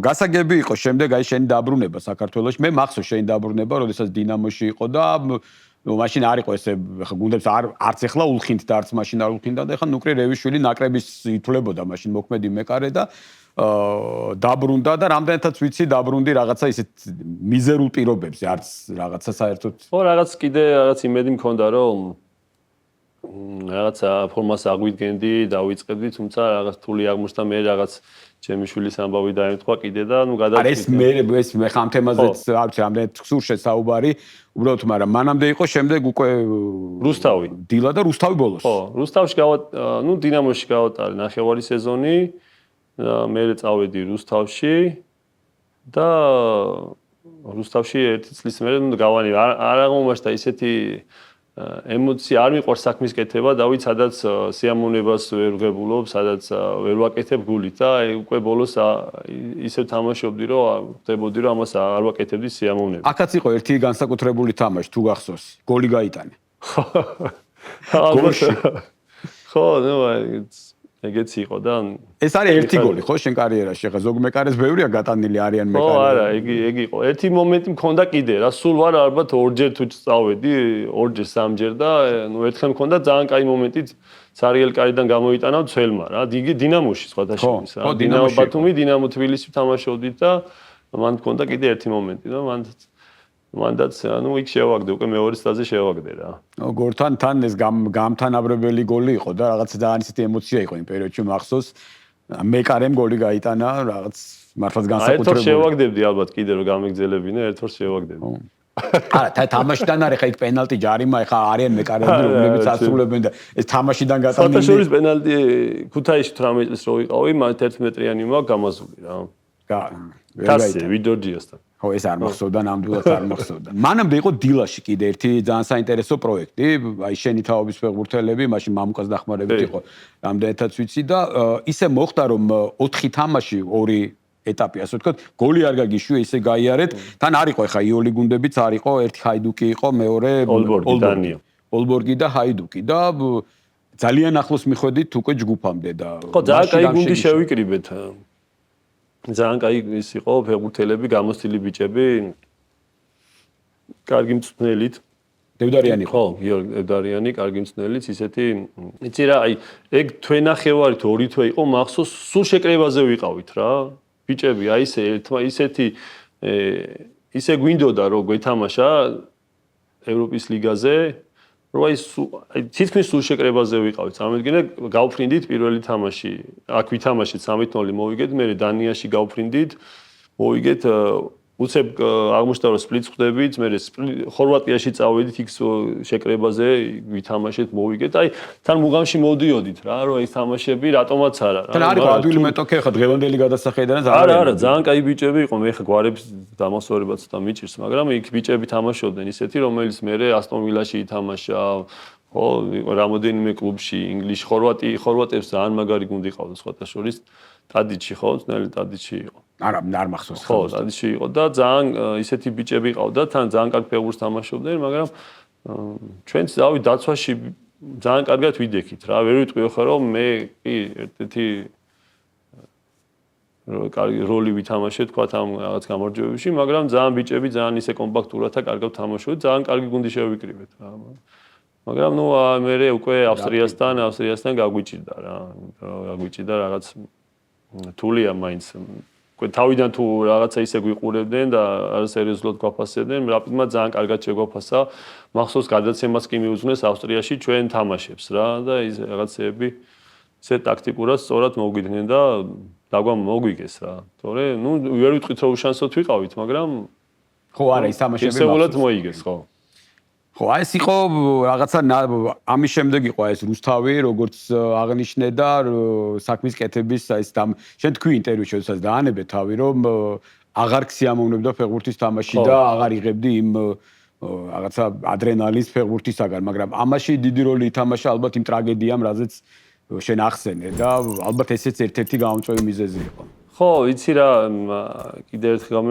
გასაგები იყო შემდეგ აი შენი დაბრუნება საქართველოში. მე მახსოვს შენი დაბრუნება, როდესაც დინამოში იყო და მაშინ არ იყო ესე ხა გუნდებს არც ეხლა ულხინთ და არც მაშინ არ ულხინდა და ხა ნუკრი რევიშვილი ნაკრების ითვლებოდა მაშინ მოქმედი მეკარე და დაბრუნდა და რამდენადაც ვიცი დაბრუნდი რაღაცა ისეთ მიზერულ პირობებზე არც რაღაცა საერთოდ ხო რაღაც კიდე რაღაც იმედი მქონდა რომ რაღაცა ფორმას აღვიდგენდი დავიწყებდი თუმცა რაღაც თული აღმოჩნდა მე რაღაც ჩემი შვილის ამბავი დაემთხვა კიდე და ნუ გადავიდე ეს მე ხამ თემაზეც არ ვიცი რამდენად გსურს შესაუბარი უბრალოდ მაგრამ მანამდე იყო შემდეგ უკვე რუსთავი დილა და რუსთავი ბოლოს ხო რუსთავში ნუ დინამოში გავატარე ნახევარი სეზონი მე წავედი რუსთავში და რუსთავში ერთი წლის მერე ნუ გავანი არ აღმოჩნდა ისეთი ემოცია არ მიყვარს საქმის კეთება დავით სადაც სიამოვნებას ვერ ვღებულობ სადაც ვერ ვაკეთებ გულით და უკვე ბოლოს ისევ თამაშობდი რომ ხდებოდი რომ ამას არ ვაკეთებდი სიამოვნებას აქაც იყო ერთი განსაკუთრებული თამაში თუ გახსოვს გოლი გაიტანე გოლში ხო ნუ ეგეც იყო და ეს არის ერთი გოლი ხო შენ კარიერაში ხა ზოგ მეკარეს ბევრია გატანილი არიან მეკარე ხო არა ეგ იყო ერთი მომენტი მქონდა კიდე რა სულ ვარ ალბათ ორჯერ თუ წავედი ორჯერ სამჯერ და ნუ ერთხელ მქონდა ძალიან კაი მომენტი ცარიელ კარიდან გამოიტანა ცელმა რა დინამოში სხვათა შორის რა დინამო ბათუმი დინამო თბილისი თამაშობდით და მან მქონდა კიდე ერთი მომენტი და მანდაც ნუ იქ შევაგდე უკვე მეორე სტაზე შევაგდე რა. გორთან თან ეს გამთანაბრებელი გოლი იყო და რაღაც ძალიან ისეთი ემოცია იყო იმ პერიოდში მახსოვს. მეკარემ გოლი გაიტანა რაღაც მართლაც განსაკუთრებული. ერთօრ შევაგდებდი ალბათ კიდე რომ გამეგზელებინე ერთօრ შევაგდებდი. არა, თამაშიდან არის ხა იქ პენალტი ჯარიმა, ხა არიან მეკარები, რომლებიც ასრულებენ და ეს თამაშიდან გატანილი. საერთაშორის პენალტი ქუთაისში 18 წელს რო ვიყავი, მათ 1 მეტრიანი მაქვს გამაზული რა. კასე ვიდორჯიოსთან. ხო, ეს არ მახსოვდა, ნამდვილად არ მახსოვდა. მანამდე იყო დილაში კიდე ერთი ძალიან საინტერესო პროექტი, აი შენი თაობის ფეხბურთელები, მაშინ მამუკას დახმარებით იყო რამდენადაც ვიცი და ისე მოხდა რომ 4 თამაში 2 ეტაპი, ასე ვთქვათ, გოლი არ გაგიშვია, ისე გაიარეთ. თან არ იყო ეხა იოლი გუნდებიც არ იყო, ერთი ჰაიდუკი იყო, მეორე ოლბორგი და ჰაიდუკი და ძალიან ახლოს მიხვედით უკვე ჯგუფამდე და ხო, ძალიან კაი გუნდი შევიკრიბეთ. ძალიან კაი ის იყო, ფეხბურთელები, გამოცდილი ბიჭები. კარგი მწვრთნელით. დევდარიანი ხო, გიორგი დევდარიანი, კარგი მწვრთნელით, ისეთი, იცი რა, აი, ეგ თვენახევარით, 2 თვე იყო, მახსოვს, სულ შეკრებაზე ვიყავით რა. ბიჭები, აი ისეთი ისე გვინდოდა რომ გვეთამაშა ევროპის ლიგაზე, რომ აი თითქმის სულ შეკრებაზე ვიყავით. წარმოგიდგენთ, გავფრინდით პირველი თამაში, აქ ვითამაშეთ 3-0 მოვიგეთ, მე დანიაში გავფრინდით, მოვიგეთ უცებ აღმოჩნდა რომ სპლიტს ხვდებით, მე ხორვატიაში წავედით იქ შეკრებაზე ვითამაშეთ, მოვიგეთ. აი თან მუღამში მოდიოდით რა, რომ ეს თამაშები რატომაც არა რა. თან არის ადვილი მეტოქე ხა დღევანდელი გადასახედიდან არა, ძალიან კაი ბიჭები იყო, მე ხა გვარებს დამასწორებაც და მიჭირს, მაგრამ იქ ბიჭები თამაშობდნენ ისეთი, რომელიც მე ასტონ ვილაში ითამაშა, ხო, რამოდენიმე კლუბში, ინგლისში, ხორვატებს ძალიან მაგარი გუნდი ყავდა სხვათა შორის, ტადიჩი ხო, ძნელი ტადიჩი იყო. არა, არ მახსოვს. ხო, ტადიჩი იყო და ძალიან ისეთი ბიჭები ყავდა, თან ძალიან კარგ ფეხბურთს თამაშობდნენ, მაგრამ ჩვენც დავით დაცვაში ძალიან კარგად ვიდექით რა, ვერ ვიტყვიო ხარ რომ მე კი ერთ-ერთი კარგი როლი ვითამაშე თქვა ამ რაღაც გამარჯვებებში, მაგრამ ძალიან ბიჭები ძალიან ისე კომპაქტურად და კარგად თამაშობდნენ, ძალიან კარგი გუნდი შევიკრიბეთ რა. მაგრამ ნუ მე უკვე ავსტრიასთან გაგვიჭირდა რა. გაგვიჭირდა რაღაც თულია მაინც. თავიდან თუ რაღაცა ისე გვიყურებდნენ და სერიოზულად გვაფასებდნენ, რაპიდმა ძალიან კარგად შეგვაფასა. მახსოვს გადაცემას კი მიუძღვნეს ავსტრიაში ჩვენ თამაშებს რა და ის რაღაცეები ისე ტაქტიკურად სწორად მოგვიდნენ და მოგვიგეს რა. თორე ნუ ვერ ვიტყვით რომ უშანსოთ ვიყავით, მაგრამ ხო არა, ის თამაშები ისეულად მოიგეს, ხო. ხო, აი ეს იყო რაღაცა ამის შემდეგ იყო ეს რუსთავი, როგორც აღნიშნე და საქმის კეთების ეს შენ თქვი ინტერვიუში, როდესაც დაანებე თავი, რომ აღარ ქსიამოვნებდა ფეხბურთის თამაში და აღარ იღებდი იმ რაღაცა ადრენალინს ფეხბურთისაგან, მაგრამ ამაში დიდი როლი ითამაშა ალბათ იმ ტრაგედიამ, რაზეც შენ ახსენე და ალბათ ესეც ერთ-ერთი გამომწვევი მიზეზი იყო. ხო, იცი რა, კიდევ ერთხელ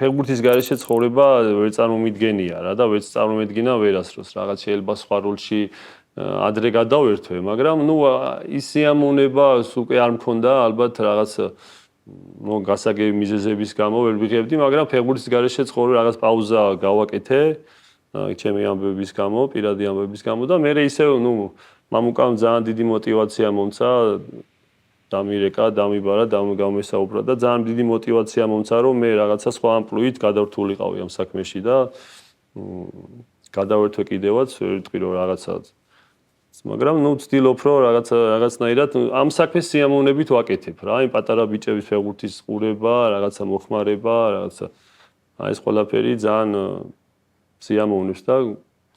ფეხბურთის გარეშე ცხოვრება ვერ წარმომიდგენია რა და ვერც წარმომედგინა ვერასდროს რაღაც შეიძლება სხვა როლში ადრე გადავერთვე, მაგრამ ნუ ის სიამოვნება უკვე არ მქონდა, ალბათ რაღაც გასაგები მიზეზების გამო ვერ ვიღებდი, მაგრამ ფეხბურთის გარეშე ცხოვრება რაღაც პაუზა გავაკეთე ჩემი ამბების გამო, პირადი ამბების გამო და მე ისე ნუ მამუკამ ძალიან დიდი мотиваცია მომცა დამირეკა, დამიბარა, გამესაუბრა და ძალიან დიდი мотиваცია მომცა, რომ მე რაღაცა სხვა ამპლუით გადავრთულიყავი ამ საქმეში და გადავერთვე კიდევაც, ვერ ვიტყვი რომ რაღაცა. მაგრამ ნუ ვცდილობ რომ რაღაცნაირად ამ საქმეს სიამოვნებით ვაკეთებ რა, იმ პატარა ბიჭების ფეხბურთის ყურება, რაღაცა მოხმარება, რაღაცა აი ეს ყველაფერი ძალიან სიამოვნებს და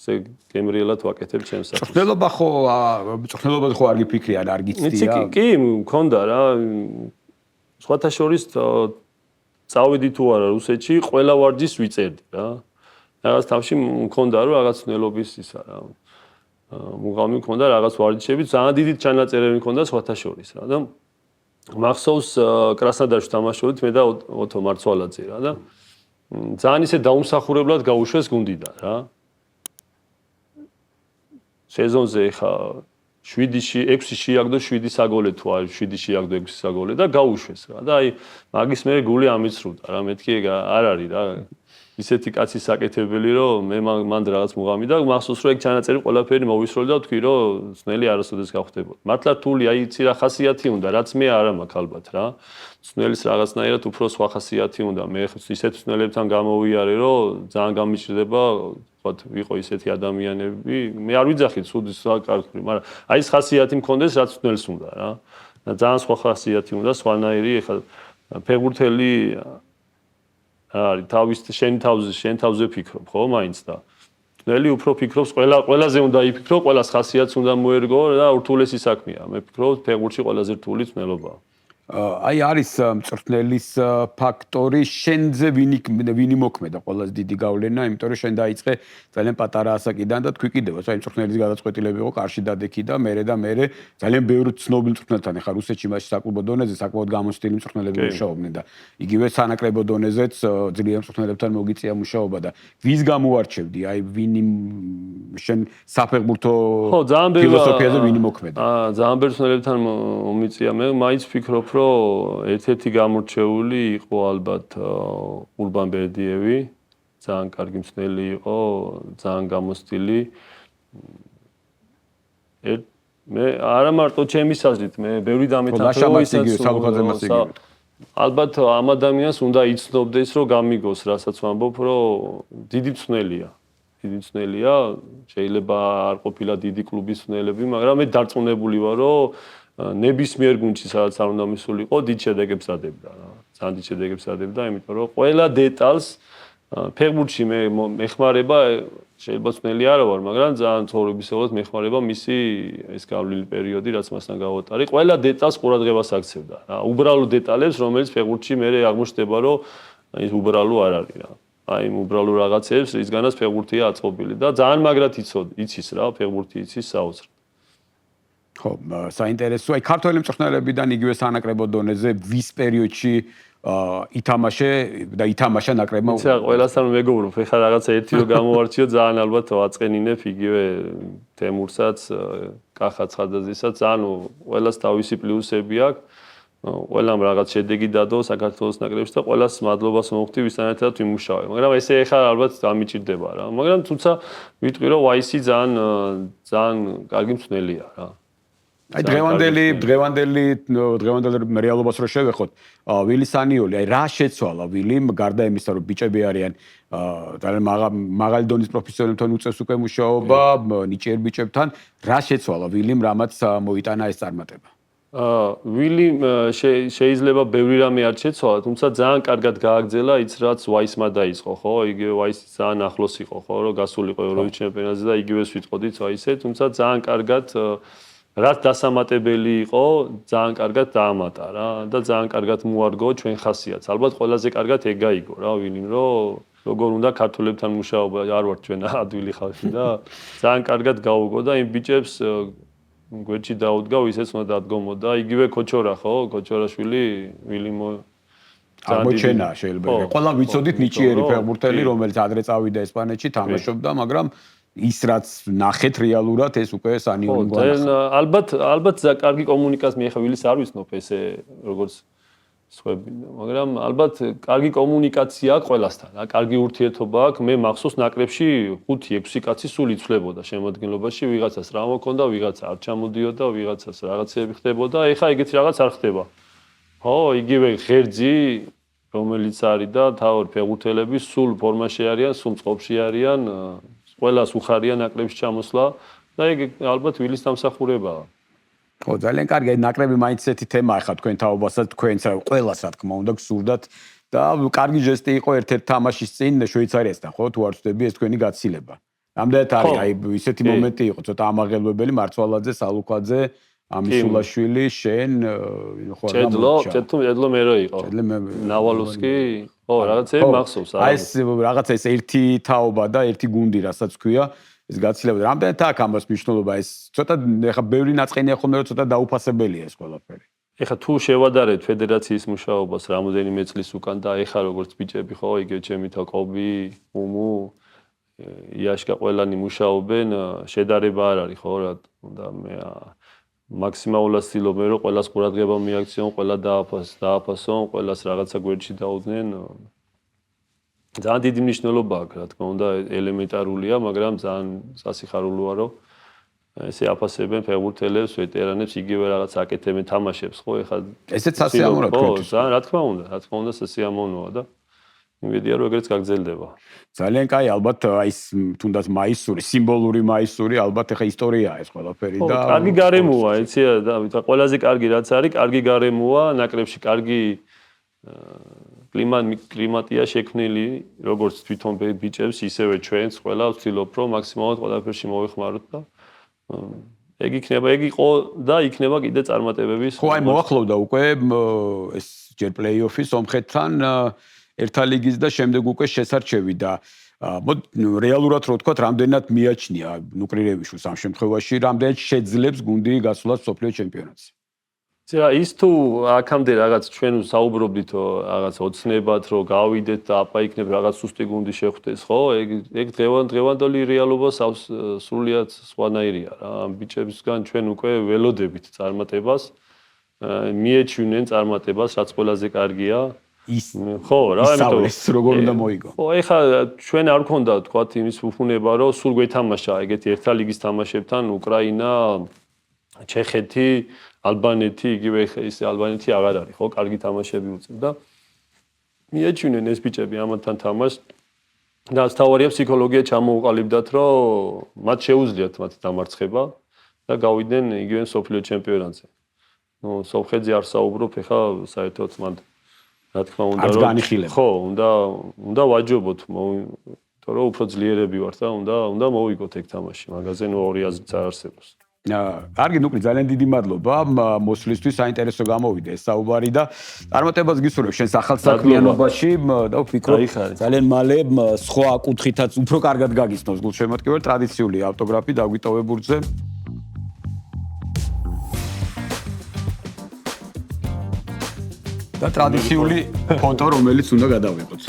ესე გემრიელად ვაკეთებ ჩემს საქმეს. მწვრთნელობა ხო არ გიფიქრია, არ გიცდია? კი, მქონდა რა. სხვათა შორის წავედი თუ არა რუსეთში, ყველა ვარჯიშს ვიწერდი რა. რაღაც თავში მქონდა რომ რაღაც მწვრთნელობის ისა რა. მუღამი მქონდა რაღაც ვარჯიშები, ძალიან დიდი ჩანაწერები მქონდა სხვათა შორის რა და მახსოვს კრასნოდარში თამაშობდით მე და ოთო მარცვალაძე რა და ძალიან ისე დაუმსახურებლად გაუშვეს გუნდიდან რა. სეზონზე ხა 7-ში 6-ში შეაგდო 7 საგოლე თუ არ 7-ში შეაგდო 6 საგოლე და გაუშვეს რა და აი მაგის მე გული ამიცრუდა რა მეთქი არ არის რა ისეთი კაცი საკეთებელი რომ მე მანდ რაღაც მუღამი და მახსოვს რომ ეგ ჩანაწერი ყველაფერი მოვისროლე და ვთქვი რომ ძნელი არასოდეს გავხდებოდა მართლა რთული აი იცი რა ხასიათი უნდა რაც მე არ მაქვს ალბათ რა ძნელის რაღაცნაირად უფრო სხვა ხასიათი უნდა მე ისეთ ძნელებთან გამოვიარე რომ ძალიან გამიჭირდება ვთქვათ ვიყო ისეთი ადამიანები მე არ ვიძახით სუდის საკარგული მაგრამ აი ეს ხასიათი მქონდეს რაც ძნელს უნდა რა და ძალიან სხვა ხასიათი უნდა სხვანაირი ეხლა ფეხბურთელი არის შენ თავზე ფიქრობ ხო მაინც და ძნელი უფრო ფიქრობს ყველაზე უნდა იფიქრო ყველას ხასიათს უნდა მოერგო და ურთულესი საქმეა მე ვფიქრობ ფეხბურთში ყველაზე რთული ძნელობაა აი არის მწვრთნელის ფაქტორი შენზე ვინი მოქმედა ყველაზე დიდი გავლენა იმიტომ რომ შენ დაიწყე ძალიან პატარა ასაკიდან და თქვი კიდევ აი მწვრთნელის გადაწყვეტილები იყო კარში დადექი და მერე ძალიან ბევრი ცნობილი მწვრთნელთან ახლა რუსეთში მაშინ საკლუბო დონეზე საკმაოდ გამოცდილი მწვრთნელები მუშაობდნენ და იგივე სანაკრებო დონეზეც ძლიერ მწვრთნელებთან მოგიწია მუშაობა და ვის გამოარჩევდი აი ვინი შენ საფეხბურთო ფილოსოფიაზე ვინი მოქმედა ძალიან ბევრი მწვრთნელებთან მომიწია მე მაინც ვფიქრობ რომ ერთ-ერთი გამორჩეული იყო ალბათ ურბან ბერდიევი, ძალიან კარგი მწვრთნელი იყო, ძალიან გამოცდილი. მე არა მარტო ჩემი საზრით, მე ბევრი დამეთანხმება ისაც ალბათ ამ ადამიანს უნდა იცნობდეს, რომ გამიგოს, რასაც ვამბობ, რომ დიდი მწვრთნელია. დიდი მწვრთნელია, შეიძლება არ ყოფილა დიდი კლუბის მწვრთნელები, მაგრამ მე დარწმუნებული ვარ, რომ ნებისმიერ გუნდში სადაც არ უნდა მისულიყო, დიდ შედეგებს ადებდა რა. ძალიან დიდ შედეგებს ადებდა, იმიტომ რომ ყველა დეტალს ფეხბურთში მე მეხმარება, შეიძლება ცნელი არ ვარ, მაგრამ ძალიან ცხოვრებისეულად მეხმარება მისი ეს გავლილი პერიოდი, რაც მასთან გავატარე. ყველა დეტალს ყურადღებას აქცევდა რა. უბრალო დეტალებს, რომელიც ფეხბურთში მე აღმოჩნდება, რომ ის უბრალო არ არის რა. აი იმ უბრალო რაღაცებს, რისგანაც ფეხბურთია აწყობილი და ძალიან მაგრად იცის რა, ფეხბურთი იცის საოცრად. ხო, საინტერესოა. აი ქართველი მწვრთნელებიდან იგივე სანაკრებო დონეზე ვის პერიოდში ითამაშა ნაკრებმა? იცი, ყველასთან მეგობრობ, ეხლა რაღაცა ერთი რო გამოვარჩიო, ძალიან ალბათ ვაწყენინებ იგივე თემურსაც, კახა ცხადაძესაც, ანუ ყველას თავისი პლუსები აქვს. ყველამ რაღაც შედეგი დადო საქართველოს ნაკრებში და ყველას მადლობას მომხდი ვისთანაც ვიმუშავე. მაგრამ ესე ეხლა ალბათ დამიჭირდება რა. მაგრამ თუმცა ვიტყვი რომ ვაისი ძალიან კარგი მწვრთნელია რა. აი დღევანდელი რეალობას რო შევეხოთ, ვილი სანიოლი, აი რა შეცვალა ვილიმ გარდა იმისა რომ ბიჭები არიან ძალიან მაღალი დონის პროფესიონალებთან უწევს უკვე მუშაობა, ნიჭიერ ბიჭებთან, რა შეცვალა ვილიმ რამაც მოიტანა ეს წარმატება? ვილი შეიძლება ბევრი რამე არ შეცვალა, თუმცა ძალიან კარგად გააგრძელა ის რაც ვაისმა დაიწყო, ხო? იგივე ვაისი ძალიან ახლოს იყო, ხო, რომ გასულიყო ევროპის ჩემპიონატზე და იგივეს ვიტყოდით ვაისე, თუმცა ძალიან კარგად რაც დასამატებელი იყო, ძალიან კარგად დაამატა რა და ძალიან კარგად მოარგო ჩვენ ხასიათს. ალბათ ყველაზე კარგად ეგ გაიგო რა, ვილიმ, რომ როგორ უნდა ქართველებთან მუშაობა, არ ვარ ჩვენ ადვილი ხალხი და ძალიან კარგად გაუგო და იმ ბიჭებს გვერდში დაუდგა, ვისაც უნდა დადგომოდა. იგივე ქოჩორა ხო? ქოჩორაშვილი ვილიმ აღმოჩენა შეიძლება. ყველამ ვიცოდით ნიჭიერი ფეხბურთელი, რომელიც ადრე წავიდა ესპანეთში, თამაშობდა, მაგრამ ის რაც ნახეთ რეალურად ეს უკვე სანიოლი გვანახა. ალბათ კარგი კომუნიკაცია მე ხა ვილის არ ვიცნობ ესე როგორც სხვები, მაგრამ ალბათ კარგი კომუნიკაცია აქვს ყველასთან. კარგი ურთიერთობა აქვს. მე მახსოვს ნაკრებში 5-6 კაცი სულ იცვლებოდა შემოადგენლობაში, ვიღაცას რა მოქონდა, ვიღაცა არ ჩამოდიოდა, ვიღაცას რაღაცები ხდებოდა. ეხა ეგეთი რაღაც არ ხდება. ხო, იგივე ღერძი რომელიც არის და თავი ფეხბურთელები სულ ფორმაში არიან, სულ წყობში არიან. ყველას უხარია ნაკრებში ჩამოსვლა და ეგ ალბათ ვილის დამსახურებაა. ხო, ძალიან კარგი, აი ნაკრები მაინც ესეთი თემაა ხა თქვენ თაობასაც, თქვენც რა ყველას რა თქმა უნდა გსურდათ და კარგი ჟესტი იყო ერთ-ერთ თამაშის წინ შვეიცარიასთან, ხო, თუ არ ვწდები ეს თქვენი გაცილება. ამდენად არის, აი ისეთი მომენტი იყო, ცოტა ამაღელვებელი მარცვალაძე, სალუქვაძე, ამისულაშვილი, შენ ხო რა ჭედლო მე რო იყო. ნავალოვსკი, ხო, რაღაცები მახსოვს. აი ეს რაღაცა ეს ერთი თაობა და ერთი გუნდი, რასაც ქვია, ეს გაცილება. რამდენად აქვს ამას მნიშვნელობა ეს? ცოტა ეხა ბევრი ნაწყენია ხოლმე, რომ ცოტა დაუფასებელია ეს ყველაფერი. ეხა თუ შევადარეთ ფედერაციის მუშაობას რამოდენიმე წლის უკან და ეხა როგორც ბიჭები ხო, იგივე ჩემი თაკობი, მუმუ, იაშკა ყველანი მუშაობენ, შედარება არ არის ხო, რა უნდა მე მაქსიმალურად ვცდილობ რომ ყველას ყურადღება მიაქციონ, ყველა დააფასონ, ყველას რაღაცა გვერდში დაუდნენ. ძალიან დიდი მნიშვნელობა აქვს, რა თქმა უნდა, ელემენტარულია, მაგრამ ძალიან სასიხარულოა, რომ ესე აფასებენ ფეხბურთელებს, ვეტერანებს, იგივე რაღაც აკეთებენ თამაშებს, ხო? ეხლა ესეც სასიამოვნოა თქვენთვის. ხო, რა თქმა უნდა, სასიამოვნოა და იმედია რომ ეგრეც გაგრძელდება. ძალიან კაი, ალბათ აი ეს თუნდაც მაისური, სიმბოლური მაისური, ალბათ ეხა ისტორიაა ეს ყველაფერი და კარგი გარემოა, იცი და ყველაზე კარგი რაც არის, კარგი გარემოა, ნაკრებში კლიმატია შექმნილი როგორც თვითონ ბიჭებს, ისევე ჩვენც ყველა ვცდილობ რომ მაქსიმალურად ყველაფერში მოვეხმაროთ და ეგ იყო და იქნება კიდე წარმატებების. ხო, აი მოახლოვდა უკვე ეს ჯერ პლეი-ოფი სომხეთთან ერთა ლიგის და შემდეგ უკვე შესარჩევი და რეალურად რო ვთქვათ, რამდენად მიაჩნია ნუკრირევიშვილს ამ შემთხვევაში, რამდენად შეძლებს გუნდი გასვლას მსოფლიო ჩემპიონატზე. ის თუ აქამდე რაღაც ჩვენ საუბრობდით რაღაც ოცნებად რომ გავიდეთ და აპაიქნებ რაღაც სუსტი გუნდი შეხვდეს, ხო? ეგ დღევანდელი რეალობა სრულიად სხვანაირია რა. ამ ბიჭებისგან ჩვენ უკვე ველოდებით წარმატებას, მიეჩვენენ წარმატებას, რაც ყველაზე კარგია. ხო, რა, ამიტომ როგორ უნდა მოიგო. ხო, ეხლა ჩვენ არ გქონდა თქვათ იმის უფუნება, რომ სულ გვეთამაშა ეგეთი ერთა ლიგის თამაშებთან უკრაინა, ჩეხეთი, ალბანეთი, იგივე ეს ალბანეთი აღარ არის, ხო, კარგი თამაშები უწევდა. მიეჩვენენ ეს ბიჭები ამათთან თამაშს. და თავარია ფსიქოლოგია ჩამოუყალიბდათ, რომ მათ შეუძლიათ მათი დამარცხება და გავიდნენ იგივე მსოფლიო ჩემპიონატზე. სომხეთზე არ საუბრობ, ეხლა საერთოდ მანდ რა თქმა უნდა რომ ხო, უნდა ვაჯობოთ, იმიტომ რომ უფრო ძლიერები ვართ და უნდა მოვიგოთ ეგ თამაში, მაგაზე ნუ ორი აზრიც არ არსებობს. კარგი, ნუკრი, ძალიან დიდი მადლობა მოსვლისთვის, საინტერესო გამოვიდა ეს საუბარი და წარმატებას გისურვებ შენს ახალ საქმიანობაში და ვფიქრობ ძალიან მალე სხვა კუთხითაც უფრო კარგად გაგიცნობს გულშემატკივარი ტრადიციული ავტოგრაფი დაგვიტა ვებურთზე. და ტრადიციული ფოტო, რომელიც უნდა გადავიღოთ.